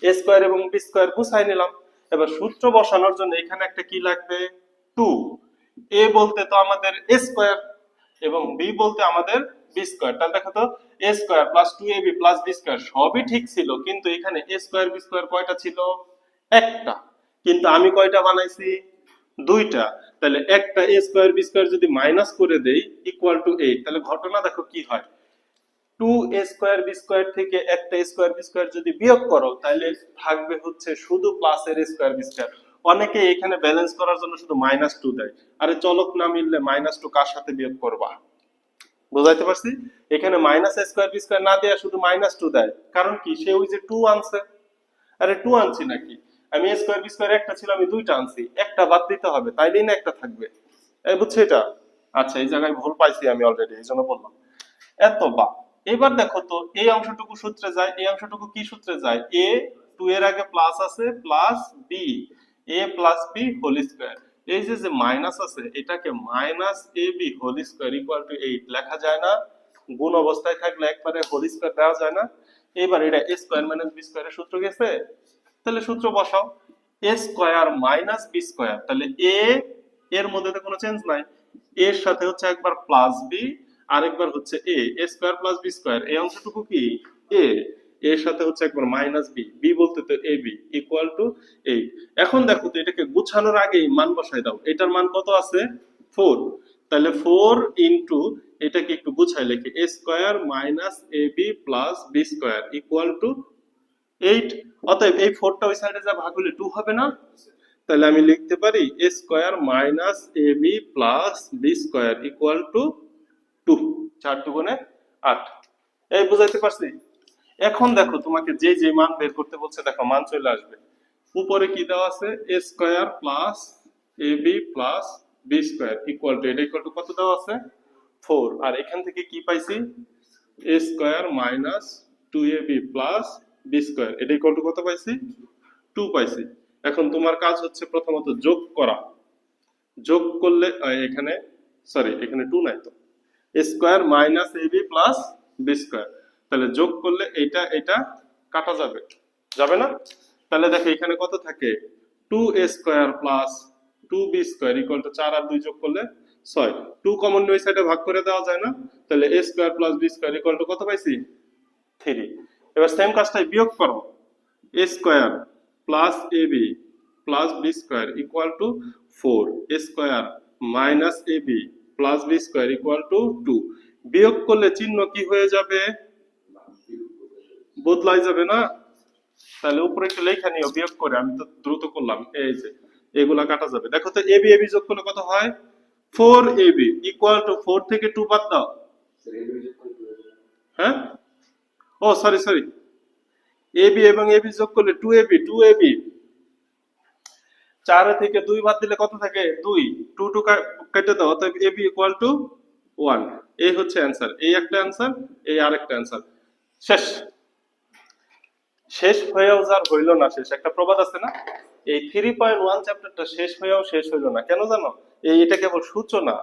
a স্কয়ার এবং b স্কয়ার গুছাই নিলাম। এবার সূত্র বসানোর জন্য এখানে একটা কি লাগবে? 2। a বলতে তো আমাদের a স্কয়ার এবং b বলতে আমাদের b বি স্কয়ার। তাহলে দেখো তো a square plus 2ab plus b square সবই ঠিক ছিল, কিন্তু এখানে এ স্কয়ার বি স্কয়ার কয়টা ছিল? একটা। কিন্তু আমি কয়টা বানাইছি? দুইটা। তাহলে একটা এ স্কয়ার বি স্কয়ার যদি মাইনাস করে দেই ইকুয়াল টু 8, তাহলে ঘটনা দেখো কি হয়। 2a স্কয়ার বি স্কয়ার থেকে একটা a স্কয়ার বি স্কয়ার যদি বিয়োগ করো তাহলে থাকবে হচ্ছে শুধু প্লাস এর স্কয়ার বি স্কয়ার। অনেকে এখানে ব্যালেন্স করার জন্য শুধু -2 দেয়। আরে চলক না মিললে -2 কার সাথে বিয়োগ করবা? বুঝাইতে পারছি? এখানে minus a square b square না দেয়া শুধু -2 দেয়, কারণ কি? সে ওই যে 2 আনছে। আরে 2 আনছি নাকি? আমি a স্কয়ার বি স্কয়ার একটা ছিল, আমি দুইটা আনছি, একটা বাদ দিতে হবে, তাইলেই না একটা থাকবে। এই বুঝছো এটা? আচ্ছা, এই জায়গায় ভুল পাইছি আমি অলরেডি, এই জন্য বললাম এত বা। এবার দেখো তো এই অংশটুকু সূত্রে যায়, এই অংশটুকু কি সূত্রে যায়? এ 2 এর আগে প্লাস আছে plus b, a plus B whole square. এই যে যে মাইনাস আছে এটাকে minus a b whole square equal to 8 লেখা যায় না? গুণ অবস্থায় থাকলে একবারে হোল স্কয়ার দেওয়া যায় না? এবার এটা এ স্কয়ার মাইনাস বি স্কয়ারের সূত্র গেছে, তাহলে সূত্র বসাও। এ স্কয়ার মাইনাস বি স্কয়ার, তাহলে এ এর মধ্যে তো কোনো চেঞ্জ নাই, এর সাথে হচ্ছে একবার প্লাস বি আরেকবার হচ্ছে এ, এ স্কয়ার প্লাস বি স্কয়ার, এই অংশটুকু কি এ, এর সাথে হচ্ছে একবার মাইনাস বি, বি বলতে তো এ বি ইকুয়াল টু 8। এখন দেখো তো এটাকে গুছানোর আগেই মান বসাই দাও। এটার মান কত আছে? 4। তাহলে 4 ইনটু এটাকে একটু গুছাই লিখি, a square minus a b plus b square equal to 8। অতএব এই 4টা ওই সাইডে যা ভাগ হলে 2 হবে না? তাহলে আমি লিখতে পারি a square minus a b plus b square equal to 2। 4 দুগুণে 8। এই বুঝাইতে পারছি? এখন দেখো তোমাকে যে যে মান বের করতে বলছে, দেখো মান চলে আসবে। উপরে কি দেওয়া আছে? A square plus a b plus b square equal to, এটা ইকুয়াল টু কত দেওয়া আছে? 4। আর এখান থেকে কি পাইছি? A square minus 2ab plus b square, এটা ইকুয়াল টু কত পাইছি? 2 পাইছি। এখন তোমার কাজ হচ্ছে প্রথমত যোগ করা। যোগ করলে এখানে সরি এখানে 2 নাই তো, a square minus ab plus b square, তাহলে যোগ করলে এটা এটা কাটা যাবে, যাবে না? তাহলে দেখো এখানে কত থাকে? 2a square plus 2b square equal to 4 আর 2 যোগ করলে 6। 2 কমন ওই সাইডে ভাগ করে দেওয়া যায় না? তাহলে a square plus b square equal to কত পাইছি? 3। এবার সেম কাজটাই বিয়োগ করো, a square plus ab plus b square equal to 4, a square minus ab plus b square equal to 2। বিয়োগ করলে চিহ্ন কি হয়ে যাবে? বদলাই যাবে না? তাহলে উপরে একটু লেখা নিও বিয়োগ করে, আমি তো দ্রুত করলাম। এই যে এগুলা কাটা যাবে। দেখো তো ab ab যোগ করলে কত হয়? 4ab ইকুয়াল টু 4 থেকে 2 বাদ দাও। হ্যাঁ, ও সরি সরি, ab এবং ab যোগ করলে 2ab 2ab, 4 থেকে 2 বাদ দিলে কত থাকে? 2, 2 2 কেটে দাও, অতএব ab ইকুয়াল টু 1। এই হচ্ছে অ্যানসার, এই একটা অ্যানসার, এই আরেকটা অ্যানসার। শেষ। শেষ হয়েও যার হইল না শেষ, একটা প্রবাদ আছে না? এই 3.1 চ্যাপ্টারটা শেষ হয়েও শেষ হইল না কেন জানো? এটা কেবল সূচনা।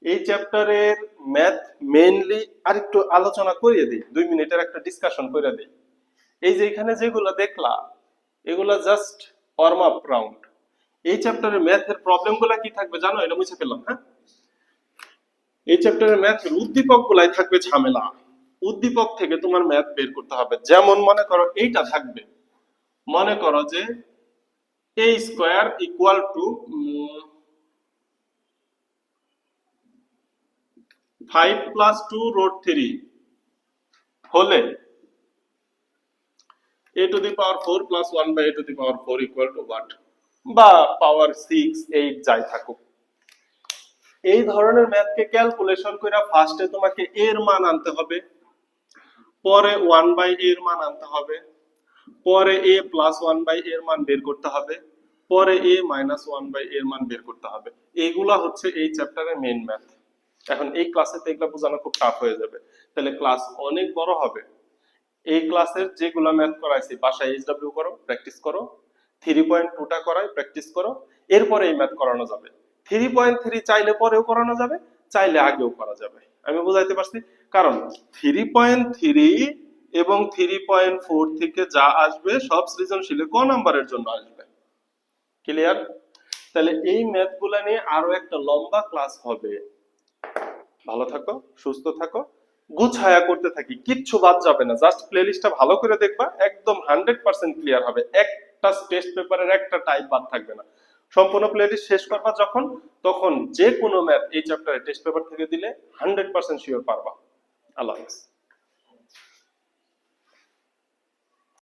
এই চ্যাপ্টারের ম্যাথ মেইনলি আরেকটু আলোচনা করিয়ে দিই, 2 মিনিটের একটা ডিসকাশন করে দিই। এই যে এখানে যেগুলো দেখলা এগুলা জাস্ট ওয়ার্ম আপ রাউন্ড। এই চ্যাপ্টারের ম্যাথের প্রবলেমগুলো কি থাকবে জানো? এটা মুছে ফেললাম। হ্যাঁ, এই চ্যাপ্টারের ম্যাথের উদ্দীপক গুলাই থাকবে ঝামেলা। উদ্দীপক থেকে তোমার ম্যাথ বের করতে হবে। যেমন মনে করো এইটা থাকবে, মনে করো যে a square equal to 5 plus 2 root 3 হলে a to the power 4 plus 1 by a to the power 4 equal to what? বা পাওয়ার 6 8 যাই থাকুক। এই ধরনের ম্যাথকে ক্যালকুলেশন করে ফার্স্টে তোমাকে এর মান আনতে হবে, পরে 1 বাই এর মান আনতে হবে, পরে a প্লাস 1 বাই এর মান বের করতে হবে, পরে a মাইনাস 1 বাই এর মান বের করতে হবে। এইগুলা হচ্ছে এই চ্যাপ্টারের মেইন ম্যাথ। এখন এই ক্লাসে তো এগুলা বোঝানো খুব টাফ হয়ে যাবে, তাহলে ক্লাস অনেক বড় হবে। এই ক্লাসের যেগুলা ম্যাথ করাইছি বাসায় এইচডব্লিউ করো, প্র্যাকটিস করো, 3.2টা করাই প্র্যাকটিস করো, এরপরে এই ম্যাথ করানো যাবে। 3.3 চাইলে পরেও করানো যাবে, চাইলে আগেও করা যাবে। আমি বুঝাইতে পারছি? কারণ 3.3 এবং 3.4 থেকে যা আসবে সব সৃজনশীলে ক নাম্বারের জন্য আসবে। ক্লিয়ার? তাহলে এই ম্যাথগুলা নিয়ে আরো একটা লম্বা ক্লাস হবে। ভালো থাকো, সুস্থ থাকো, গুছায়া করতে থাকি, কিচ্ছু বাদ যাবে না। জাস্ট প্লে লিস্টটা ভালো করে দেখবা, একদম 100% ক্লিয়ার হবে। একটা টেস্ট পেপারের একটা টাইপ বাদ থাকবে না। সম্পূর্ণ প্লে লিস্ট শেষ করবা যখন, তখন যে কোনো ম্যাথ এই চ্যাপ্টারে টেস্ট পেপার থেকে দিলে 100% শিওর পারবা। আল্লাহ হাফেজ।